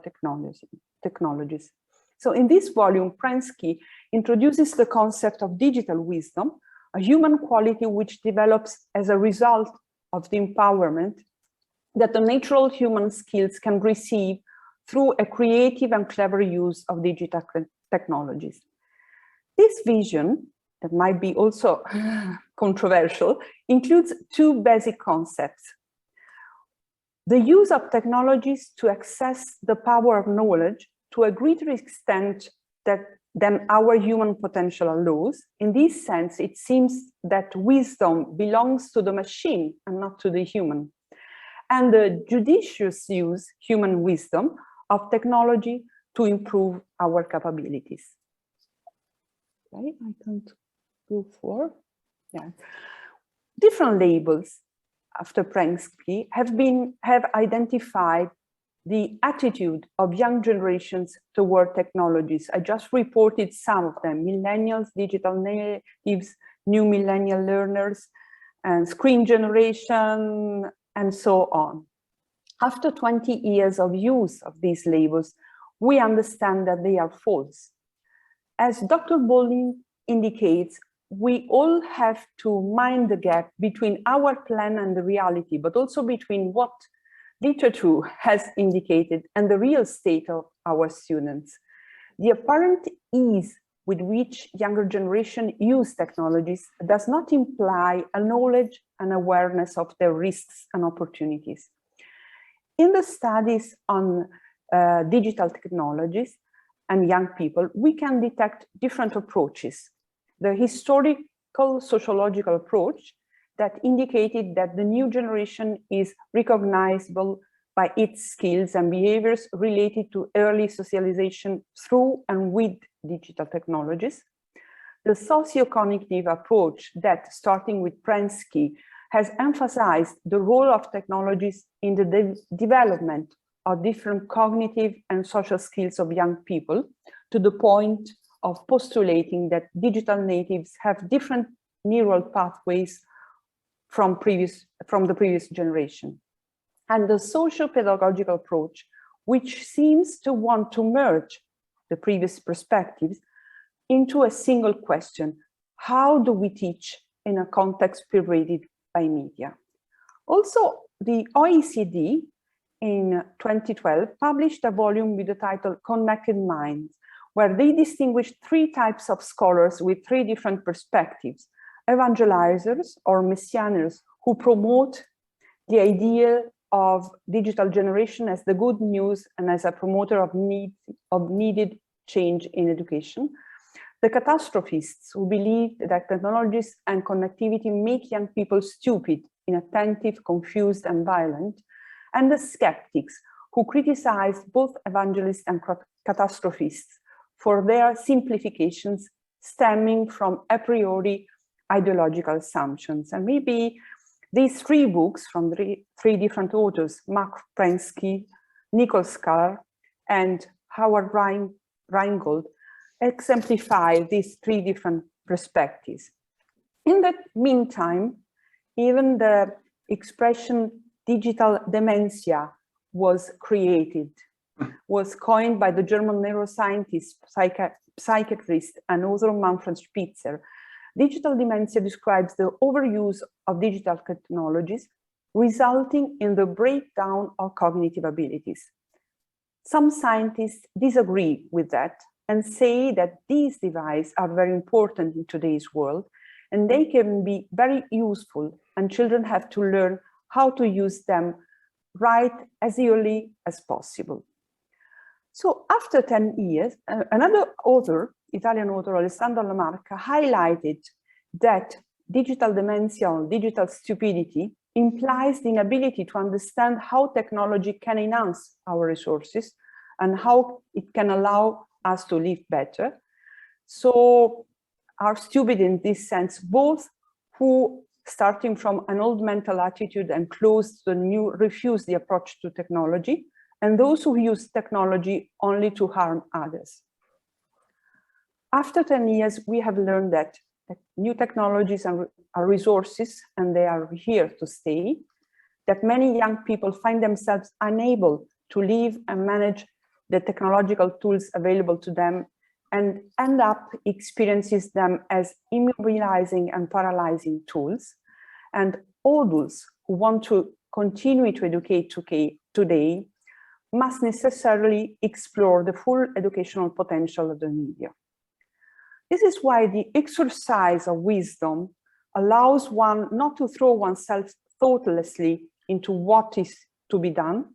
[SPEAKER 4] technologies. So in this volume, Prensky introduces the concept of digital wisdom, a human quality which develops as a result of the empowerment that the natural human skills can receive through a creative and clever use of digital technologies. This vision, that might be also controversial, includes two basic concepts. The use of technologies to access the power of knowledge to a greater extent than our human potential allows. In this sense, it seems that wisdom belongs to the machine and not to the human. And the judicious use, human wisdom, of technology to improve our capabilities. Okay, I can't go for, yeah. Different labels after Prensky have identified the attitude of young generations toward technologies. I just reported some of them: millennials, digital natives, new millennial learners, and screen generation, and so on. After 20 years of use of these labels, we understand that they are false. As Dr. Bohlin indicates, we all have to mind the gap between our plan and the reality, but also between what literature has indicated and the real state of our students. The apparent ease with which younger generation use technologies does not imply a knowledge and awareness of their risks and opportunities. In the studies on digital technologies and young people, we can detect different approaches. The historical sociological approach that indicated that the new generation is recognizable by its skills and behaviors related to early socialization through and with digital technologies. The socio-cognitive approach that, starting with Prensky, has emphasized the role of technologies in the development of different cognitive and social skills of young people, to the point of postulating that digital natives have different neural pathways from the previous generation. And the socio-pedagogical approach, which seems to want to merge the previous perspectives into a single question: how do we teach in a context pervaded by media? Also, the OECD in 2012 published a volume with the title Connected Minds, where they distinguished three types of scholars with three different perspectives: evangelizers or messianians, who promote the idea of digital generation as the good news and as a promoter of needed change in education; the catastrophists, who believe that technologies and connectivity make young people stupid, inattentive, confused, and violent; and the skeptics, who criticize both evangelists and catastrophists for their simplifications stemming from a priori ideological assumptions. And maybe these three books from three different authors, Mark Prensky, Nicole Scar, and Howard Rheingold, exemplify these three different perspectives. In the meantime, even the expression digital dementia was created, was coined by the German neuroscientist, psychiatrist, and author Manfred Spitzer. Digital dementia describes the overuse of digital technologies, resulting in the breakdown of cognitive abilities. Some scientists disagree with that and say that these devices are very important in today's world, and they can be very useful, and children have to learn how to use them right as early as possible. So after 10 years, another author, Italian author Alessandro Lamarca, highlighted that digital dementia or digital stupidity implies the inability to understand how technology can enhance our resources and how it can allow us to live better. So are stupid in this sense, both who, starting from an old mental attitude and close to the new, refuse the approach to technology, and those who use technology only to harm others. After 10 years, we have learned that that new technologies are resources and they are here to stay, that many young people find themselves unable to live and manage the technological tools available to them and end up experiences them as immobilizing and paralyzing tools. And all those who want to continue to educate today must necessarily explore the full educational potential of the media. This is why the exercise of wisdom allows one not to throw oneself thoughtlessly into what is to be done,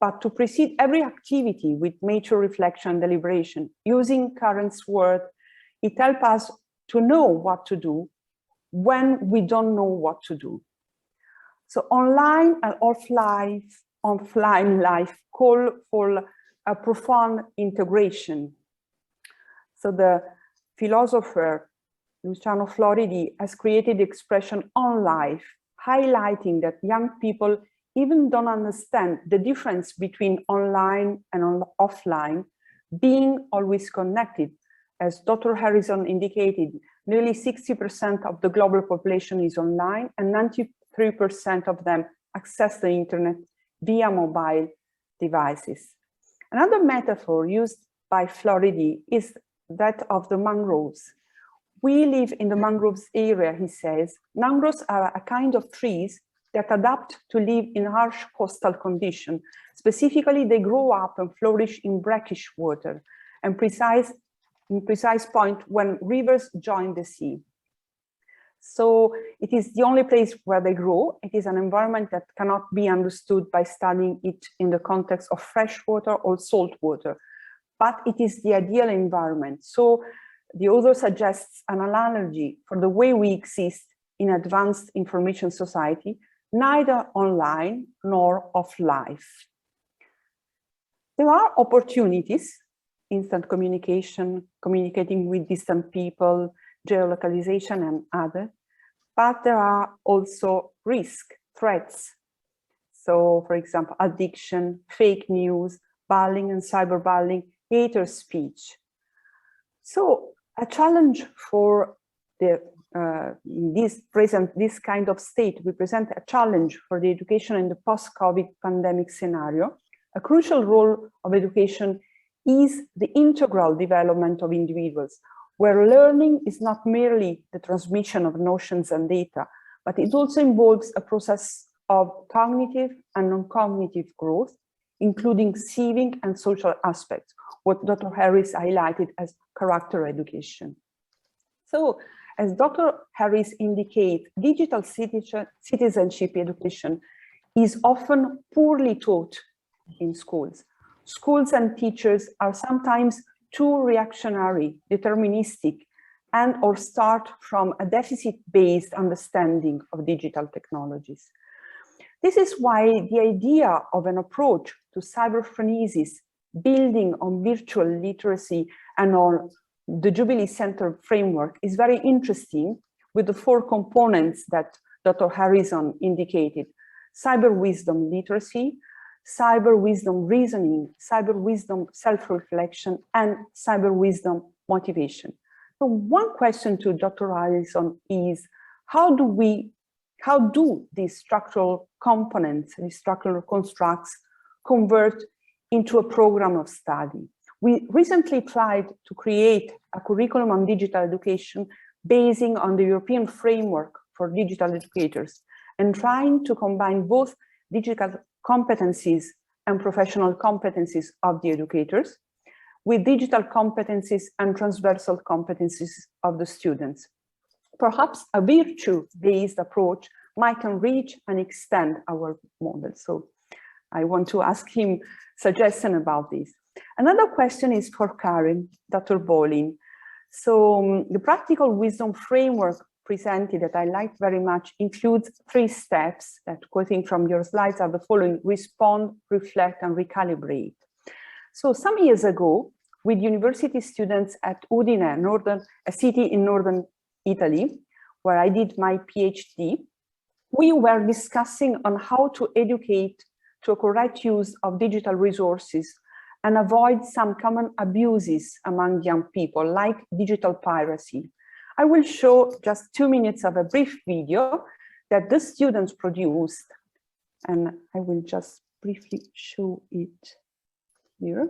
[SPEAKER 4] but to precede every activity with mature reflection and deliberation. Using Karen's word, it helps us to know what to do when we don't know what to do. So online and offline life call for a profound integration. So the philosopher Luciano Floridi has created the expression on life, highlighting that young people even don't understand the difference between online and offline, being always connected. As Dr. Harrison indicated, nearly 60% of the global population is online and 93% of them access the internet via mobile devices. Another metaphor used by Floridi is that of the mangroves. We live in the mangroves area, he says. Mangroves are a kind of trees that adapt to live in harsh coastal conditions. Specifically, they grow up and flourish in brackish water and precise point when rivers join the sea. So it is the only place where they grow. It is an environment that cannot be understood by studying it in the context of fresh water or salt water, but it is the ideal environment. So the author suggests an analogy for the way we exist in advanced information society, neither online nor off life. There are opportunities, instant communication, communicating with distant people, geolocalization and other, but there are also risks, threats. So for example, addiction, fake news, bullying and cyberbullying, hater speech. So a challenge for the this kind of state, we present a challenge for the education in the post-COVID pandemic scenario. A crucial role of education is the integral development of individuals, where learning is not merely the transmission of notions and data, but it also involves a process of cognitive and non-cognitive growth, including civic and social aspects, what Dr. Harris highlighted as character education. So, as Dr. Harris indicates, digital citizenship education is often poorly taught in schools. Schools and teachers are sometimes too reactionary, deterministic, and or start from a deficit-based understanding of digital technologies. This is why the idea of an approach to cyberphronesis, building on virtual literacy and on the Jubilee Center framework is very interesting, with the 4 components that Dr. Harrison indicated: cyber wisdom literacy, cyber wisdom reasoning, cyber wisdom self-reflection, and cyber wisdom motivation. So one question to Dr. Harrison is, how do these structural components, these structural constructs convert into a program of study? We recently tried to create a curriculum on digital education basing on the European framework for digital educators and trying to combine both digital competencies and professional competencies of the educators with digital competencies and transversal competencies of the students. Perhaps a virtue-based approach might enrich and extend our model. So I want to ask him suggestion about this. Another question is for Karen, Dr. Bohlin. So the practical wisdom framework presented that I liked very much includes 3 steps that, quoting from your slides, are the following: respond, reflect, and recalibrate. So some years ago, with university students at Udine, a city in northern Italy, where I did my PhD, we were discussing on how to educate to a correct use of digital resources and avoid some common abuses among young people, like digital piracy. I will show just 2 minutes of a brief video that the students produced, and I will just briefly show it here.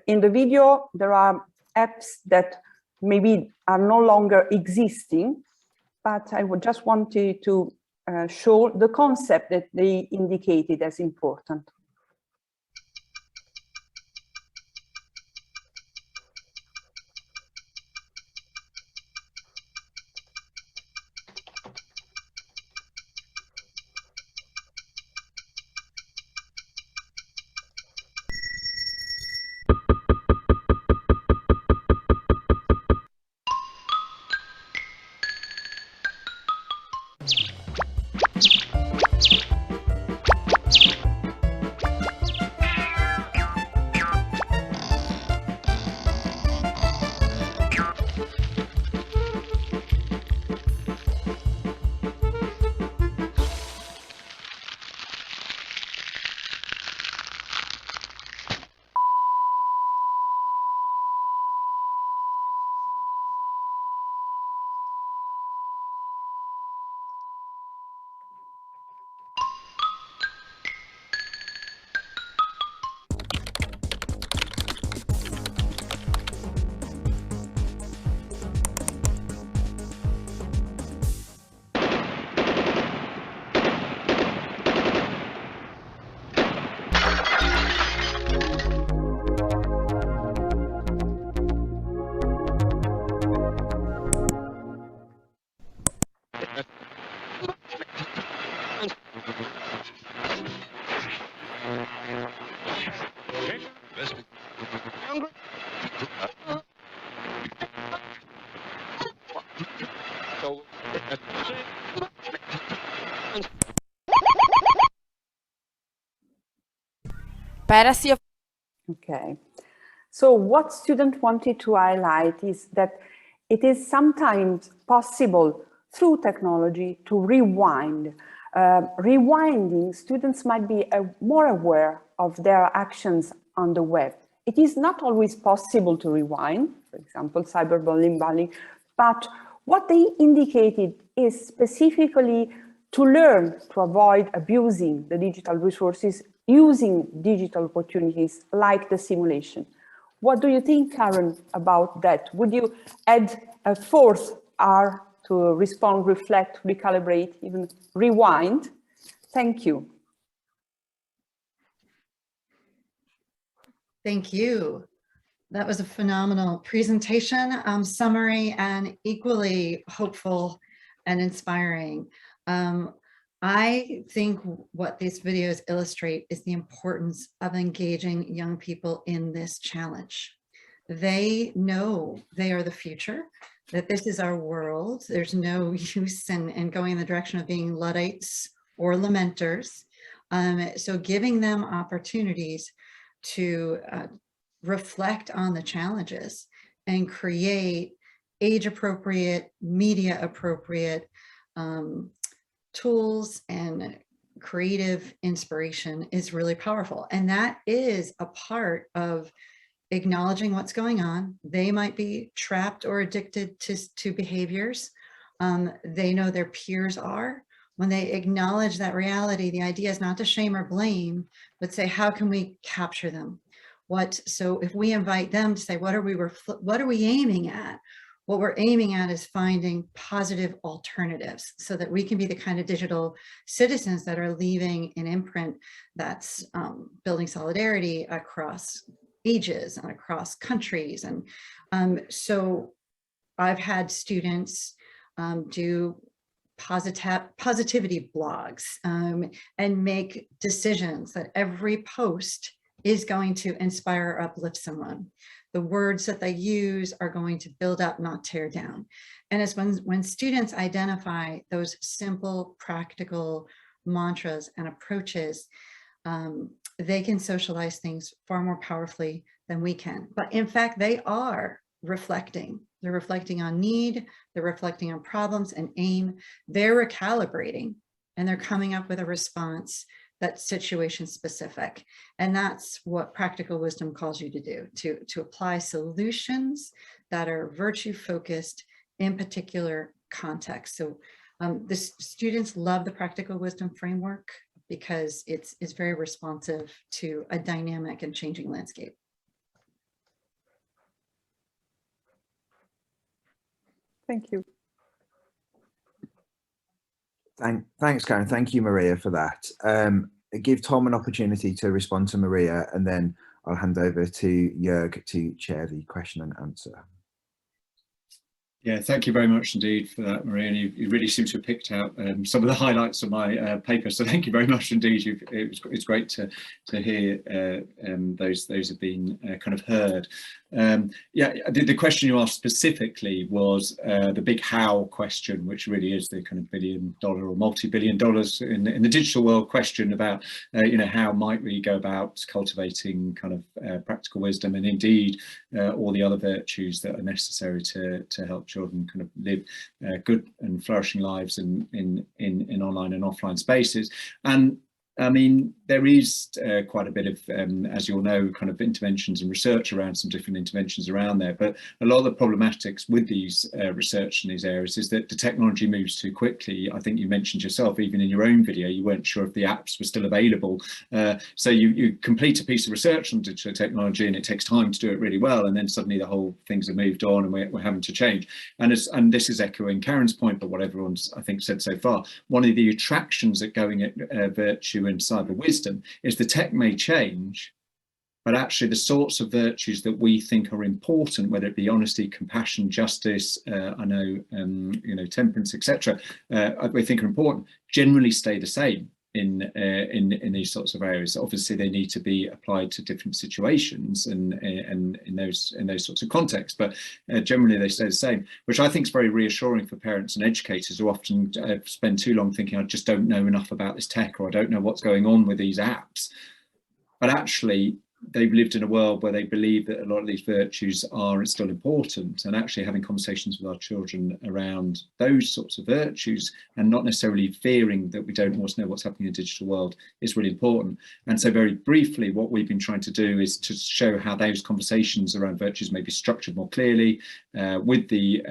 [SPEAKER 4] In the video, there are apps that maybe are no longer existing, but I would just wanted to show the concept that they indicated as important. Okay, so what student wanted to highlight is that it is sometimes possible through technology to rewind. Rewinding, students might be more aware of their actions on the web. It is not always possible to rewind, for example, cyberbullying, but what they indicated is specifically to learn to avoid abusing the digital resources using digital opportunities like the simulation. What do you think, Karen, about that? Would you add a fourth R to respond, reflect, recalibrate, even rewind? Thank you.
[SPEAKER 3] Thank you. That was a phenomenal presentation, summary, and equally hopeful and inspiring. I think what these videos illustrate is the importance of engaging young people in this challenge. They know they are the future, that this is our world. There's no use in going in the direction of being Luddites or lamenters. So giving them opportunities to reflect on the challenges and create age-appropriate, media-appropriate tools and creative inspiration is really powerful. And that is a part of acknowledging what's going on. They might be trapped or addicted to behaviors. They know their peers are. When they acknowledge that reality, the idea is not to shame or blame, but say, how can we capture them? So if we invite them to say, what are we aiming at? What we're aiming at is finding positive alternatives so that we can be the kind of digital citizens that are leaving an imprint that's building solidarity across ages and across countries. And so I've had students do positivity blogs and make decisions that every post is going to inspire or uplift someone. The words that they use are going to build up, not tear down. And it's when students identify those simple, practical mantras and approaches, they can socialize things far more powerfully than we can. But in fact, they are reflecting. They're reflecting on need, they're reflecting on problems and aim, they're recalibrating, and they're coming up with a response that's situation specific. And that's what practical wisdom calls you to do, to apply solutions that are virtue focused in particular contexts. So the students love the practical wisdom framework because it's very responsive to a dynamic and changing landscape.
[SPEAKER 4] Thank you.
[SPEAKER 1] Thanks, Karen. Thank you, Maria, for that. Give Tom an opportunity to respond to Maria, and then I'll hand over to Jörg to chair the question and answer.
[SPEAKER 2] Yeah, thank you very much indeed for that, Maria. And you really seem to have picked out some of the highlights of my paper. So thank you very much indeed. It's great to hear those have been kind of heard. Yeah, the question you asked specifically was the big how question, which really is the kind of billion-dollar or multi-billion dollars in the digital world question about, you know, how might we go about cultivating kind of practical wisdom and indeed all the other virtues that are necessary to help children kind of live good and flourishing lives in online and offline spaces. And I mean, there is quite a bit of, as you all know, kind of interventions and research around some different interventions around there. But a lot of the problematics with these research in these areas is that the technology moves too quickly. I think you mentioned yourself, even in your own video, you weren't sure if the apps were still available. So you complete a piece of research on digital technology and it takes time to do it really well. And then suddenly the whole things have moved on and we're having to change. And this is echoing Karen's point, but what everyone's, I think, said so far. One of the attractions at going at virtue and cyber wisdom is the tech may change, but actually the sorts of virtues that we think are important, whether it be honesty, compassion, justice, I know, you know, temperance, etc., we think are important, generally stay the same in these sorts of areas. Obviously, they need to be applied to different situations and in those sorts of contexts, but generally they stay the same, which I think is very reassuring for parents and educators who often spend too long thinking, I just don't know enough about this tech, or I don't know what's going on with these apps. But actually, they've lived in a world where they believe that a lot of these virtues are still important, and actually having conversations with our children around those sorts of virtues and not necessarily fearing that we don't always know what's happening in the digital world is really important. And so very briefly, what we've been trying to do is to show how those conversations around virtues may be structured more clearly with the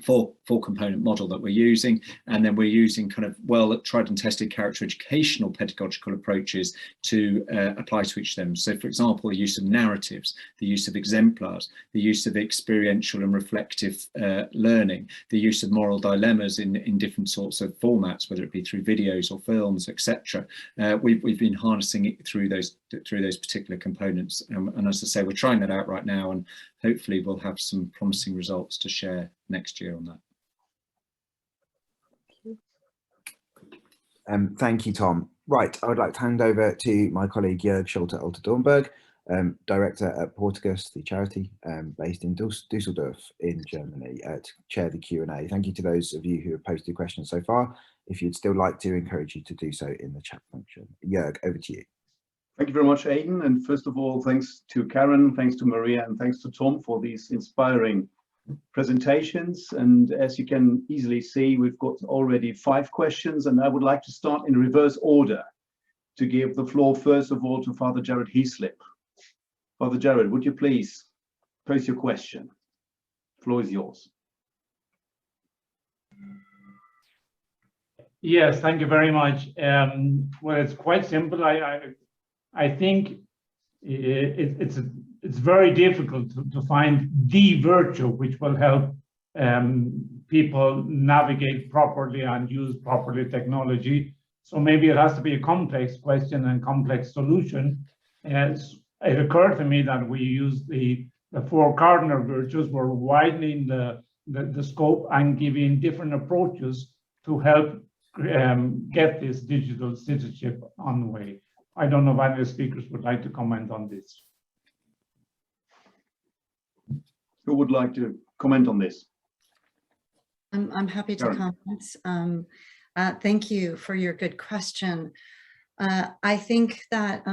[SPEAKER 2] four component model that we're using, and then we're using kind of well tried and tested character educational pedagogical approaches to apply to each of them. So for example, the use of narratives, the use of exemplars, the use of experiential and reflective learning, the use of moral dilemmas in different sorts of formats, whether it be through videos or films, etc. We've been harnessing it through those particular components, and as I say, we're trying that out right now, and hopefully we'll have some promising results to share next year on that.
[SPEAKER 1] Thank you, Tom. Right, I would like to hand over to my colleague Jörg Schulte-Alter-Dornberg, Director at Portugus, the charity based in Düsseldorf in Germany, to chair the Q&A. Thank you to those of you who have posted questions so far. If you'd still like to, encourage you to do so in the chat function. Jörg, over to you.
[SPEAKER 5] Thank you very much, Aidan. And first of all, thanks to Karen, thanks to Maria, and thanks to Tom for these inspiring presentations. And as you can easily see, we've got already 5 questions, and I would like to start in reverse order to give the floor first of all to Father Jared Heaslip. Father Jared, would you please pose your question? The floor is yours.
[SPEAKER 6] Yes, thank you very much. Well, it's quite simple. I think it's very difficult to find the virtue which will help people navigate properly and use properly technology. So maybe it has to be a complex question and complex solution. As it occurred to me that we use the 4 cardinal virtues, we're widening the scope and giving different approaches to help get this digital citizenship on the way. I don't know if any of the speakers would like to comment on this.
[SPEAKER 5] Who would like to comment on this?
[SPEAKER 3] I'm happy to comment. Thank you for your good question. I think that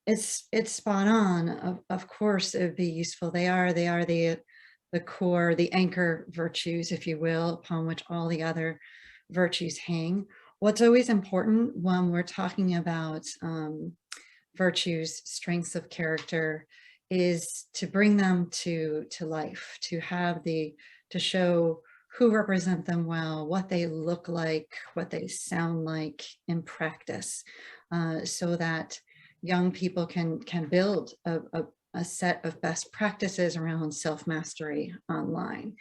[SPEAKER 3] it's spot on. Of course, it would be useful. They are the core, the anchor virtues, if you will, upon which all the other virtues hang. What's always important when we're talking about virtues, strengths of character, is to bring them to life, to show who represent them well, what they look like, what they sound like in practice, so that young people can build a set of best practices around self-mastery online.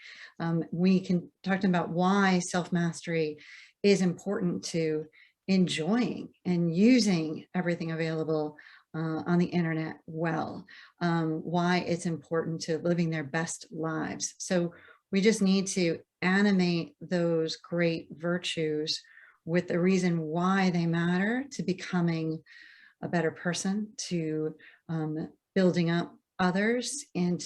[SPEAKER 3] We can talk about why self-mastery is important to enjoying and using everything available on the internet well, why it's important to living their best lives. So we just need to animate those great virtues with the reason why they matter to becoming a better person, to building up others, and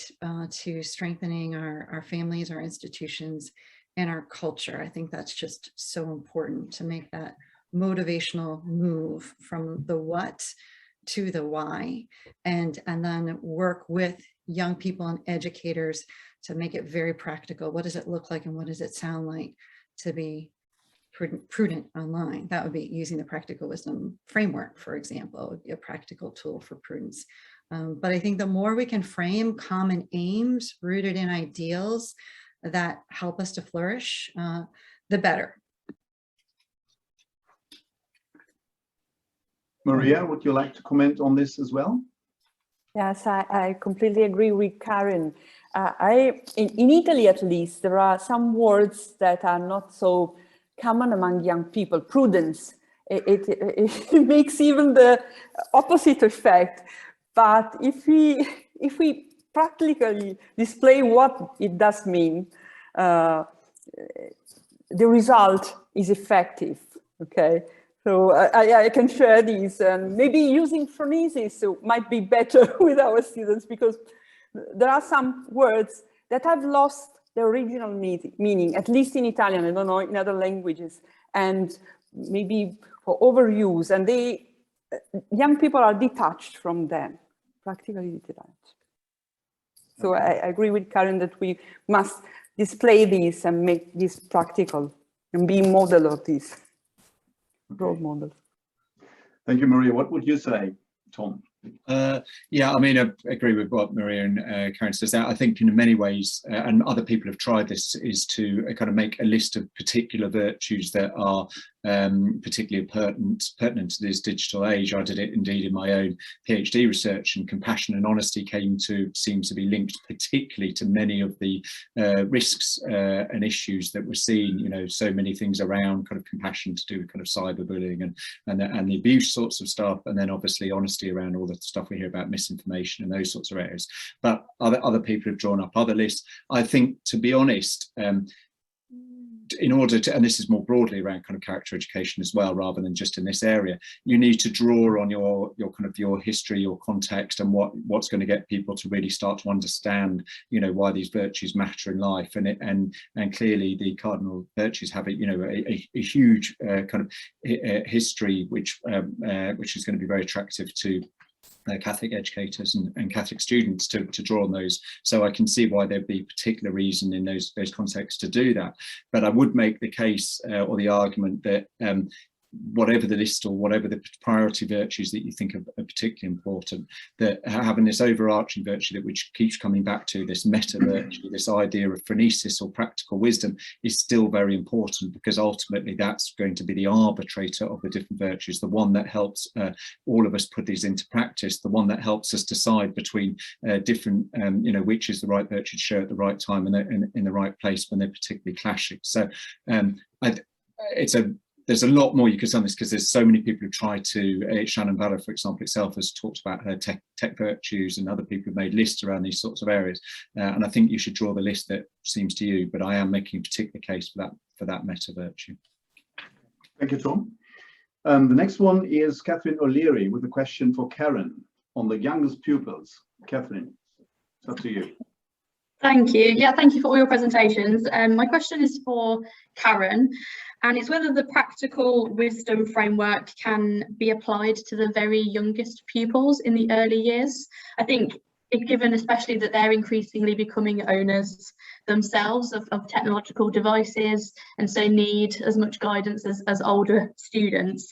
[SPEAKER 3] to strengthening our families, our institutions, and our culture. I think that's just so important to make that motivational move from the what to the why, and then work with young people and educators to make it very practical. What does it look like and what does it sound like to be prudent online? That would be using the practical wisdom framework, for example, a practical tool for prudence. But I think the more we can frame common aims rooted in ideals that help us to flourish, the better.
[SPEAKER 5] Maria, would you like to comment on this as well?
[SPEAKER 4] Yes, I completely agree with Karen. In Italy, at least, there are some words that are not so common among young people. Prudence, it makes even the opposite effect. But if we practically display what it does mean, the result is effective. Okay. So I can share these, and maybe using phrases might be better with our students, because there are some words that have lost the original meaning, at least in Italian, I don't know, in other languages, and maybe for overuse, and young people are detached from them, practically detached. So I agree with Karen that we must display this and make this practical and be model of this. Role model.
[SPEAKER 5] Thank you, Maria. What would you say, Tom?
[SPEAKER 2] Yeah, I mean, I agree with what Maria and Karen says. I think in many ways, and other people have tried this, is to kind of make a list of particular virtues that are particularly pertinent to this digital age. I did it indeed in my own PhD research, and compassion and honesty seem to be linked particularly to many of the risks and issues that we're seeing. You know, so many things around kind of compassion to do with kind of cyberbullying and the abuse sorts of stuff, and then obviously honesty around all the stuff we hear about misinformation and those sorts of areas. But other people have drawn up other lists. I think, to be honest, in order to, and this is more broadly around kind of character education as well, rather than just in this area, you need to draw on your kind of your history, your context, and what's going to get people to really start to understand, you know, why these virtues matter in life. And clearly the cardinal virtues have a huge kind of history, which is going to be very attractive to Catholic educators and Catholic students to draw on those. So I can see why there'd be a particular reason in those contexts to do that. But I would make the case or the argument that whatever the list or whatever the priority virtues that you think are particularly important, that having this overarching virtue that which keeps coming back to, this meta virtue, this idea of phronesis or practical wisdom, is still very important, because ultimately that's going to be the arbitrator of the different virtues, the one that helps all of us put these into practice, the one that helps us decide between different, which is the right virtue to share at the right time and in the right place when they're particularly clashing. So there's a lot more you could say on this, because there's so many people who try to, Shannon Ballard, for example, itself has talked about her tech virtues, and other people have made lists around these sorts of areas. And I think you should draw the list that seems to you, but I am making a particular case for that meta virtue.
[SPEAKER 5] Thank you, Tom. The next one is Catherine O'Leary with a question for Karen on the youngest pupils. Catherine, it's up to you.
[SPEAKER 7] Thank you. Yeah, thank you for all your presentations. My question is for Karen, and it's whether the practical wisdom framework can be applied to the very youngest pupils in the early years. I think, given especially that they're increasingly becoming owners themselves of technological devices, and so need as much guidance as older students.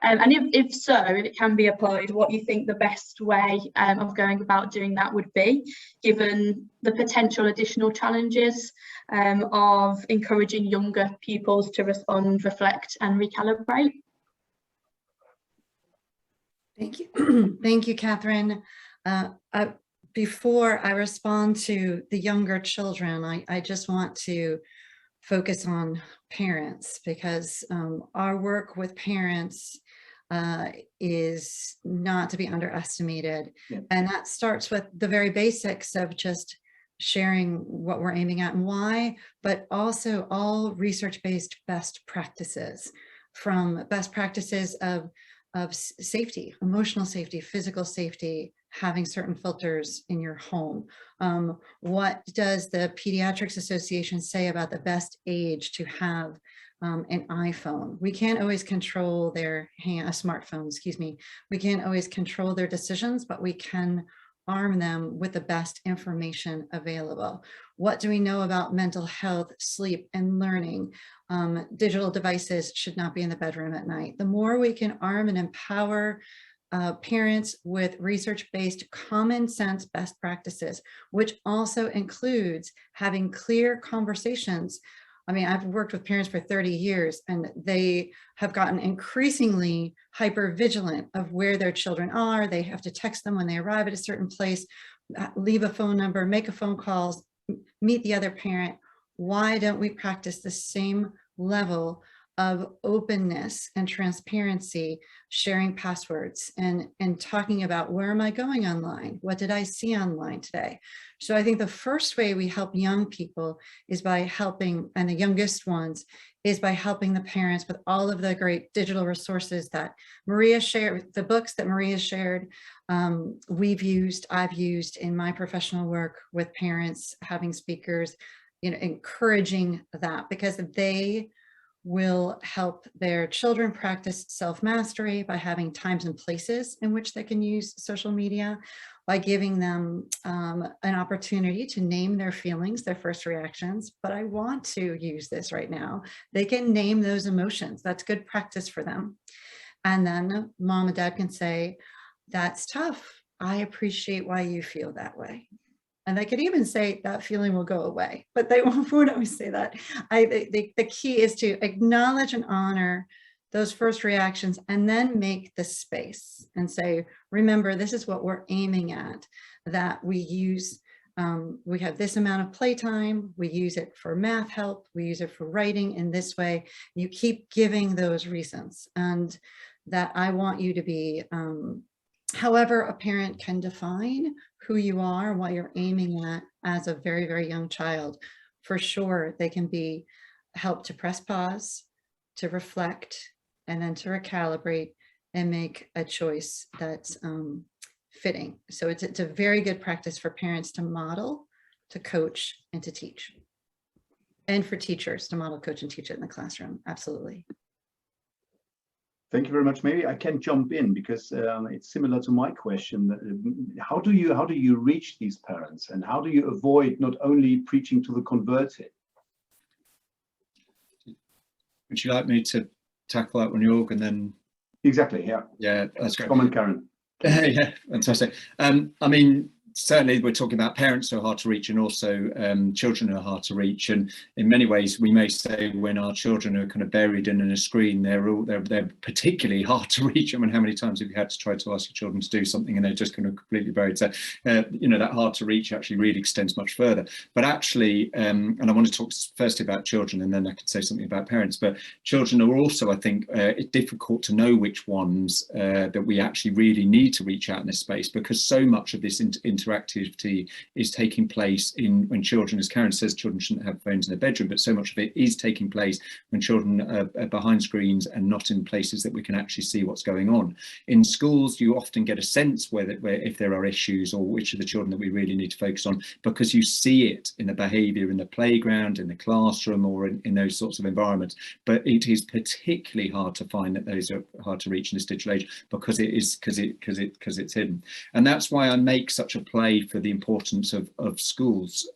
[SPEAKER 7] And if so, if it can be applied, what you think the best way of going about doing that would be, given the potential additional challenges of encouraging younger pupils to respond, reflect and recalibrate.
[SPEAKER 3] Thank you. Thank you, Catherine. Before I respond to the younger children, I just want to focus on parents, because our work with parents is not to be underestimated. Yeah. And that starts with the very basics of just sharing what we're aiming at and why, but also all research-based best practices, from best practices of safety, emotional safety, physical safety, having certain filters in your home. What does the Pediatrics Association say about the best age to have an iPhone? We can't always control their a smartphone, excuse me. We can't always control their decisions, but we can arm them with the best information available. What do we know about mental health, sleep, and learning? Digital devices should not be in the bedroom at night. The more we can arm and empower parents with research-based common sense best practices, which also includes having clear conversations. I mean, I've worked with parents for 30 years, and they have gotten increasingly hyper vigilant of where their children are. They have to text them when they arrive at a certain place, leave a phone number, make a phone call, meet the other parent. Why don't we practice the same level of openness and transparency, sharing passwords and talking about, where am I going online? What did I see online today? So I think the first way we help young people is by helping, and the youngest ones, is by helping the parents with all of the great digital resources that Maria shared, the books that Maria shared, I've used in my professional work with parents, having speakers, encouraging that, because they will help their children practice self-mastery by having times and places in which they can use social media, by giving them an opportunity to name their feelings, their first reactions. But I want to use this right now. They can name those emotions. That's good practice for them. And then mom and dad can say, that's tough. I appreciate why you feel that way. And they could even say that feeling will go away, but they won't always say that. The key is to acknowledge and honor those first reactions, and then make the space and say, remember, this is what we're aiming at, that we use, we have this amount of playtime, we use it for math help, we use it for writing in this way. You keep giving those reasons, and that I want you to be, however a parent can define who you are, what you're aiming at as a very, very young child. For sure, they can be helped to press pause, to reflect, and then to recalibrate and make a choice that's fitting. So it's a very good practice for parents to model, to coach, and to teach. And for teachers to model, coach, and teach it in the classroom. Absolutely.
[SPEAKER 5] Thank you very much. Maybe I can jump in, because it's similar to my question. How do you reach these parents, and how do you avoid not only preaching to the converted?
[SPEAKER 2] Would you like me to tackle that one, Jörg, and then?
[SPEAKER 5] Exactly. Yeah.
[SPEAKER 2] Yeah, that's great.
[SPEAKER 5] Comment, Karen.
[SPEAKER 2] Yeah, fantastic. I mean, certainly we're talking about parents who are hard to reach, and also children who are hard to reach. And in many ways, we may say when our children are kind of buried in a screen, they're particularly hard to reach. I mean, how many times have you had to try to ask your children to do something and they're just kind of completely buried? So, that hard to reach actually really extends much further. But actually, and I want to talk first about children, and then I can say something about parents. But children are also, I think, it's difficult to know which ones that we actually really need to reach out in this space, because so much of this interactivity is taking place when children, as Karen says, children shouldn't have phones in their bedroom, but so much of it is taking place when children are behind screens and not in places that we can actually see what's going on. In schools, you often get a sense where if there are issues, or which are the children that we really need to focus on, because you see it in the behaviour in the playground, in the classroom, or in those sorts of environments. But it is particularly hard to find that those are hard to reach in this digital age, because it's hidden. And that's why I make such a play for the importance of schools.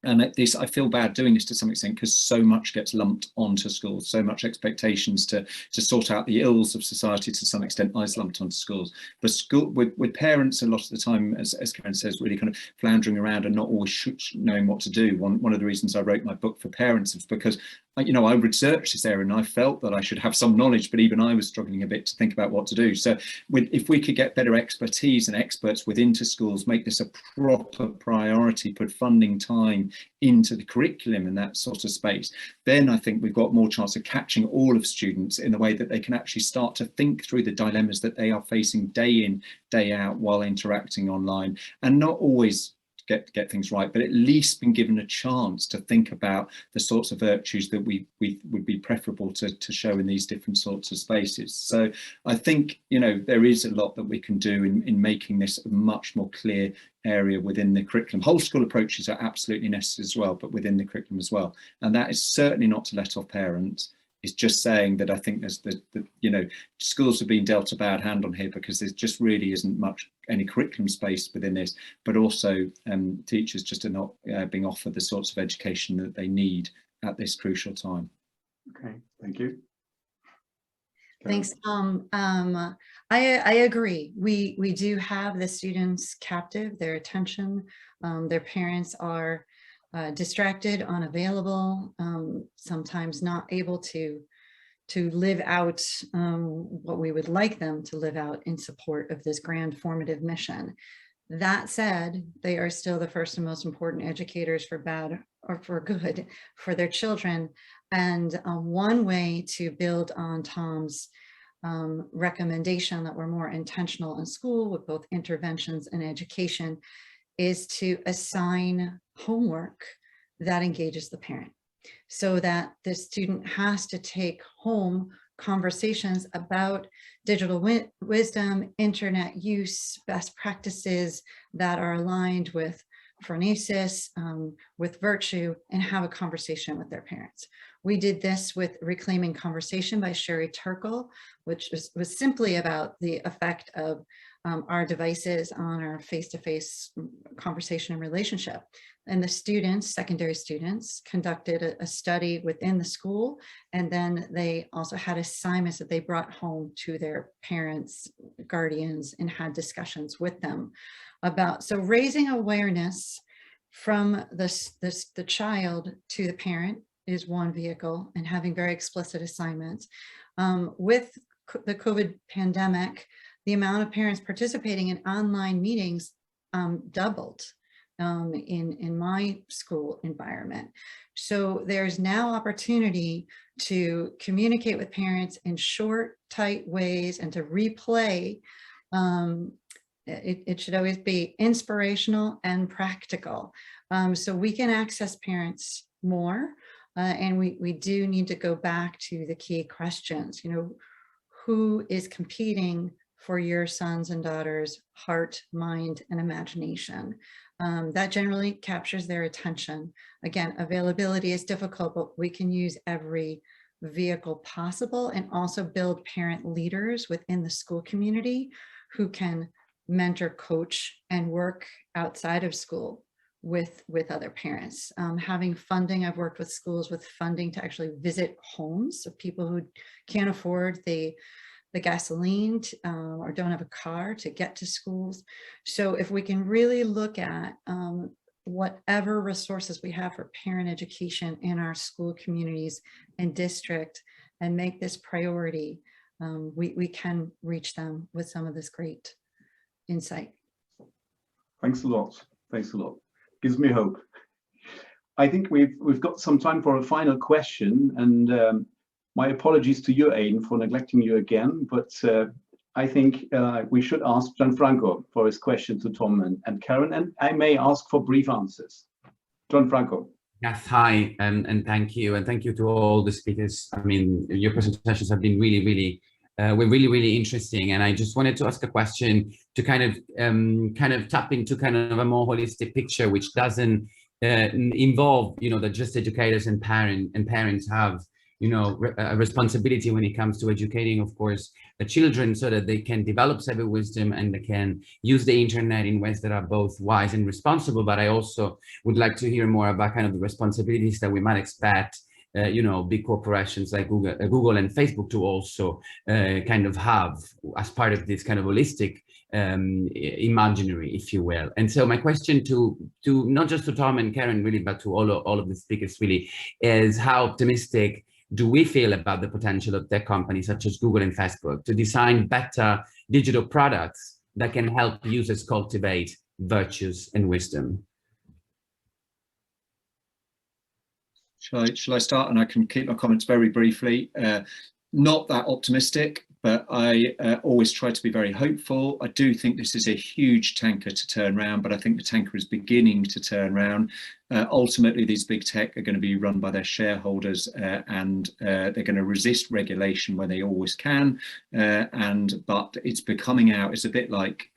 [SPEAKER 2] And I feel bad doing this to some extent because so much gets lumped onto schools, so much expectations to sort out the ills of society to some extent is lumped onto schools. But with parents a lot of the time, as Karen says, really kind of floundering around and not always knowing what to do. One of the reasons I wrote my book for parents is because I researched this area and I felt that I should have some knowledge, but even I was struggling a bit to think about what to do. So if we could get better expertise and experts within schools, make this a proper priority, put funding time into the curriculum in that sort of space, then I think we've got more chance of catching all of students in the way that they can actually start to think through the dilemmas that they are facing day in, day out while interacting online, and not always get things right, but at least been given a chance to think about the sorts of virtues that we would be preferable to show in these different sorts of spaces. So I think, there is a lot that we can do in making this a much more clear area within the curriculum. Whole school approaches are absolutely necessary as well, but within the curriculum as well. And that is certainly not to let off parents. It's just saying that I think there's schools have been dealt a bad hand on here because there just really isn't any curriculum space within this, but also teachers just are not being offered the sorts of education that they need at this crucial time.
[SPEAKER 5] Okay, thank you.
[SPEAKER 3] Thanks, Tom. I agree. We do have the students captive, their attention. Their parents are distracted, unavailable, sometimes not able to live out what we would like them to live out in support of this grand formative mission. That said, they are still the first and most important educators for bad or for good for their children. And one way to build on Tom's recommendation that we're more intentional in school with both interventions and education is to assign homework that engages the parent, so that the student has to take home conversations about digital wisdom, internet use, best practices that are aligned with phronesis, with virtue, and have a conversation with their parents. We did this with Reclaiming Conversation by Sherry Turkle, which was simply about the effect of our devices on our face-to-face conversation and relationship. And the students, secondary students, conducted a study within the school, and then they also had assignments that they brought home to their parents, guardians, and had discussions with them about. So raising awareness from the child to the parent is one vehicle, and having very explicit assignments. With the COVID pandemic, the amount of parents participating in online meetings doubled in my school environment. So there's now opportunity to communicate with parents in short, tight ways and to replay. It should always be inspirational and practical. So we can access parents more, and we do need to go back to the key questions. Who is competing for your sons and daughters' heart, mind, and imagination? That generally captures their attention. Again, availability is difficult, but we can use every vehicle possible, and also build parent leaders within the school community who can mentor, coach, and work outside of school with other parents. Having funding, I've worked with schools with funding to actually visit homes of people who can't afford the gasoline or don't have a car to get to schools. So if we can really look at whatever resources we have for parent education in our school communities and district and make this priority, we can reach them with some of this great insight.
[SPEAKER 5] Thanks a lot. Thanks a lot. Gives me hope. I think we've got some time for a final question, and my apologies to you, Aidan, for neglecting you again, but I think we should ask Gianfranco for his question to Tom and Karen, and I may ask for brief answers. Gianfranco.
[SPEAKER 8] Yes, hi, and thank you, and thank you to all the speakers. I mean, your presentations have been really interesting, and I just wanted to ask a question to kind of tap into kind of a more holistic picture, which doesn't involve, that just educators and parents have a responsibility when it comes to educating, of course, the children so that they can develop cyber wisdom and they can use the internet in ways that are both wise and responsible. But I also would like to hear more about kind of the responsibilities that we might expect, big corporations like Google and Facebook to also kind of have as part of this kind of holistic imaginary, if you will. And so my question to not just to Tom and Karen really, but to all of the speakers really, is how optimistic do we feel about the potential of tech companies such as Google and Facebook to design better digital products that can help users cultivate virtues and wisdom?
[SPEAKER 2] Shall I start? And I can keep my comments very briefly. Not that optimistic, but I always try to be very hopeful. I do think this is a huge tanker to turn around, but I think the tanker is beginning to turn around. Ultimately, these big tech are going to be run by their shareholders, and they're going to resist regulation where they always can. But it's becoming out. It's a bit like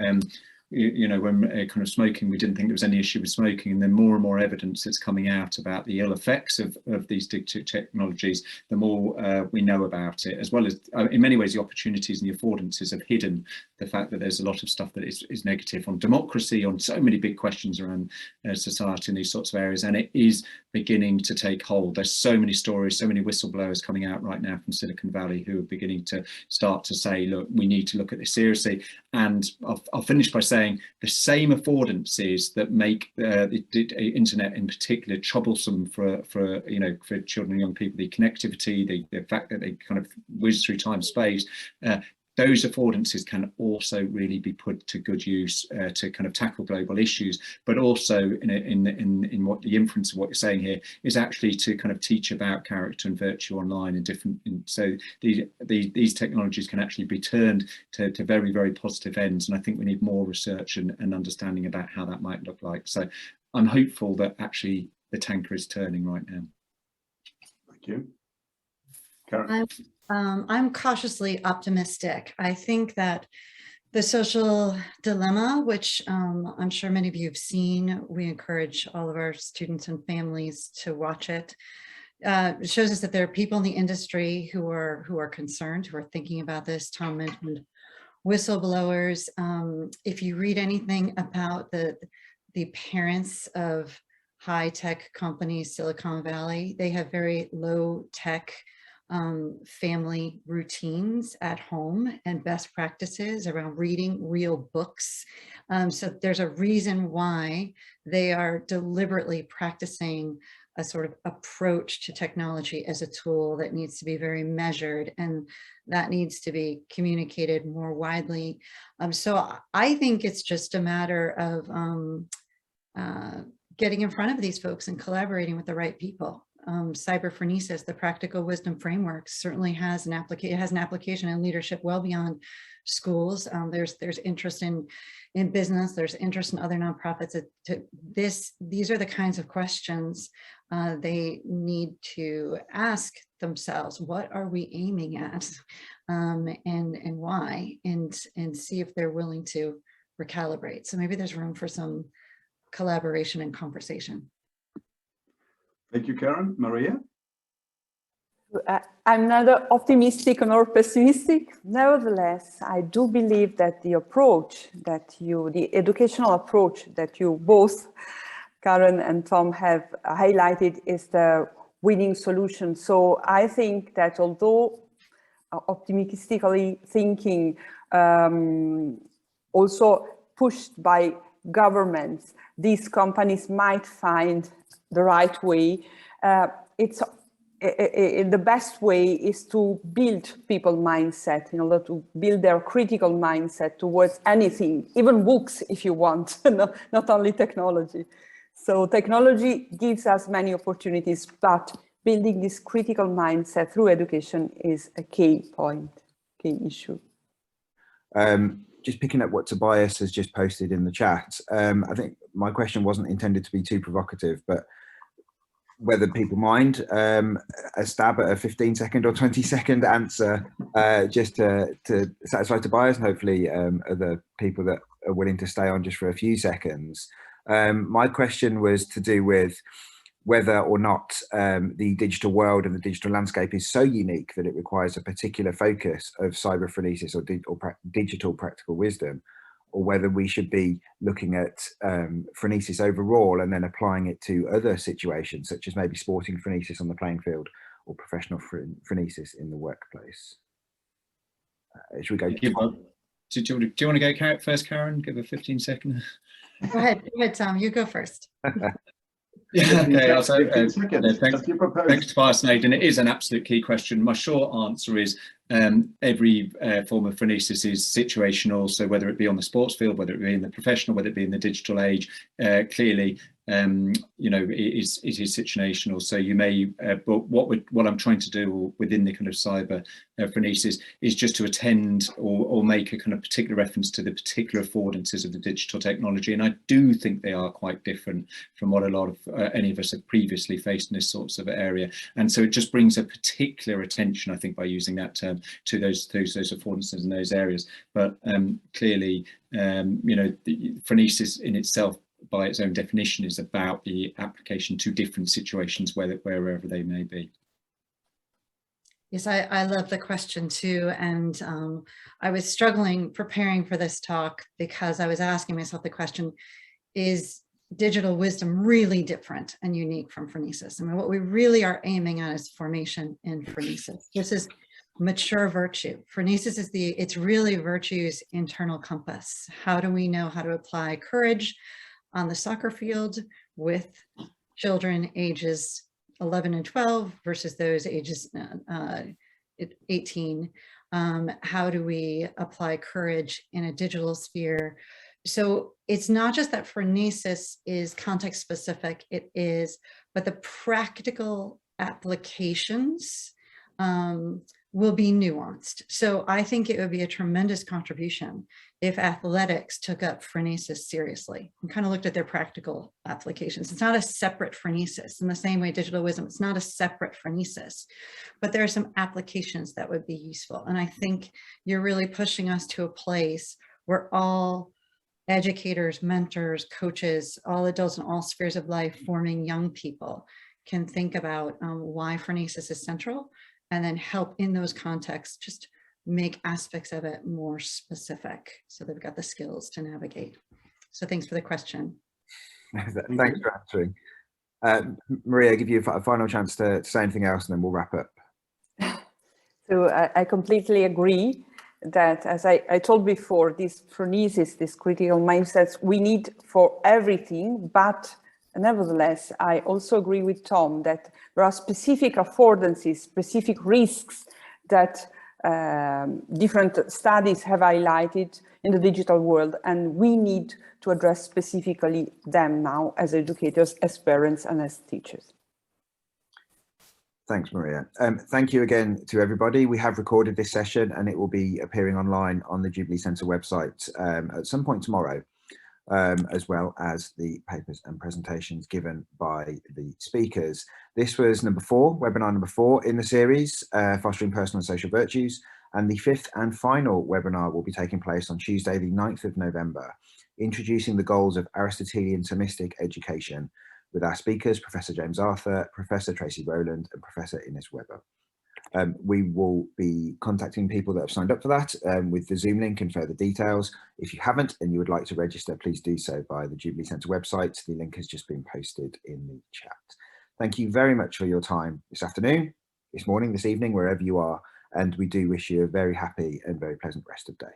[SPEAKER 2] when kind of smoking, we didn't think there was any issue with smoking, and then more and more evidence that's coming out about the ill effects of these digital technologies, the more we know about it, as well as in many ways the opportunities and the affordances have hidden the fact that there's a lot of stuff that is negative on democracy, on so many big questions around society in these sorts of areas, and it is beginning to take hold. There's so many stories, so many whistleblowers coming out right now from Silicon Valley who are beginning to start to say, look, we need to look at this seriously. And I'll finish by saying the same affordances that make the internet in particular troublesome for children and young people, the connectivity, the fact that they kind of whiz through time space, those affordances can also really be put to good use to kind of tackle global issues, but also in what the inference of what you're saying here is actually to kind of teach about character and virtue online in different. So these technologies can actually be turned to very, very positive ends, and I think we need more research and understanding about how that might look like. So I'm hopeful that actually the tanker is turning right now.
[SPEAKER 5] Thank you. Karen.
[SPEAKER 3] I'm cautiously optimistic. I think that the social dilemma, which I'm sure many of you have seen, we encourage all of our students and families to watch it. It shows us that there are people in the industry who are concerned, who are thinking about this. Tom mentioned whistleblowers. If you read anything about the parents of high-tech companies, Silicon Valley, they have very low-tech family routines at home and best practices around reading real books. So there's a reason why they are deliberately practicing a sort of approach to technology as a tool that needs to be very measured, and that needs to be communicated more widely. So I think it's just a matter of getting in front of these folks and collaborating with the right people. Cyberphones, the practical wisdom framework, certainly has an application in leadership well beyond schools. There's interest in business, there's interest in other nonprofits. These are the kinds of questions they need to ask themselves. What are we aiming at, and why, and see if they're willing to recalibrate. So maybe there's room for some collaboration and conversation.
[SPEAKER 5] Thank you, Karen. Maria?
[SPEAKER 4] I'm neither optimistic nor pessimistic. Nevertheless, I do believe that the educational approach that you both, Karen and Tom, have highlighted is the winning solution. So I think that although optimistically thinking, also pushed by governments, these companies might find the right way. The best way is to build people's mindset, in order to build their critical mindset towards anything, even books if you want, not only technology. So technology gives us many opportunities, but building this critical mindset through education is a key point, key issue.
[SPEAKER 1] Just picking up what Tobias has just posted in the chat, I think my question wasn't intended to be too provocative, but whether people mind a stab at a 15-second or 20-second answer just to satisfy Tobias and hopefully other people that are willing to stay on just for a few seconds. My question was to do with whether or not the digital world and the digital landscape is so unique that it requires a particular focus of cyberphronesis or digital practical wisdom, or whether we should be looking at phronesis overall and then applying it to other situations, such as maybe sporting phronesis on the playing field or professional phronesis in the workplace. Should we go?
[SPEAKER 2] Do you want to go first, Karen? Give a 15-second.
[SPEAKER 3] Go ahead, Tom. You go first.
[SPEAKER 2] Yeah, okay.
[SPEAKER 5] Thanks,
[SPEAKER 2] Tobias and Aidan. It is an absolute key question. My short answer is every form of phronesis is situational. So whether it be on the sports field, whether it be in the professional, whether it be in the digital age, clearly, you know, it is situational. So you may, but what I'm trying to do within the kind of cyber phronesis is just to attend or make a kind of particular reference to the particular affordances of the digital technology. And I do think they are quite different from what a lot of any of us have previously faced in this sorts of area. And so it just brings a particular attention, I think, by using that term, to those affordances in those areas. But clearly, you know, the phronesis in itself, by its own definition, is about the application to different situations, wherever they may be.
[SPEAKER 3] Yes, I love the question too. And I was struggling preparing for this talk because I was asking myself the question, is digital wisdom really different and unique from phronesis? I mean, what we really are aiming at is formation in phronesis. This is mature virtue. Phronesis is it's really virtue's internal compass. How do we know how to apply courage on the soccer field with children ages 11 and 12 versus those ages 18? How do we apply courage in a digital sphere? So it's not just that phronesis is context specific, but the practical applications will be nuanced. So I think it would be a tremendous contribution if athletics took up phronesis seriously and kind of looked at their practical applications. It's not a separate phronesis in the same way digital wisdom, it's not a separate phronesis, but there are some applications that would be useful. And I think you're really pushing us to a place where all educators, mentors, coaches, all adults in all spheres of life forming young people can think about why phronesis is central, and then help in those contexts just make aspects of it more specific so they've got the skills to navigate. So thanks for the question.
[SPEAKER 1] Thanks for answering. Maria, I'll give you a final chance to say anything else and then we'll wrap up.
[SPEAKER 4] So I completely agree that, as I told before, this phronesis, this critical mindsets, we need for everything, but nevertheless, I also agree with Tom that there are specific affordances, specific risks that different studies have highlighted in the digital world, and we need to address specifically them now as educators, as parents, and as teachers.
[SPEAKER 1] Thanks, Maria. Thank you again to everybody. We have recorded this session and it will be appearing online on the Jubilee Centre website at some point tomorrow. As well as the papers and presentations given by the speakers. This was webinar number 4 in the series, Fostering Personal and Social Virtues, and the 5th and final webinar will be taking place on Tuesday, the 9th of November, introducing the goals of Aristotelian Thomistic education, with our speakers, Professor James Arthur, Professor Tracy Rowland, and Professor Ines Weber. We will be contacting people that have signed up for that with the Zoom link and further details. If you haven't and you would like to register, please do so via the Jubilee Centre website. The link has just been posted in the chat. Thank you very much for your time this afternoon, this morning, this evening, wherever you are, and we do wish you a very happy and very pleasant rest of the day.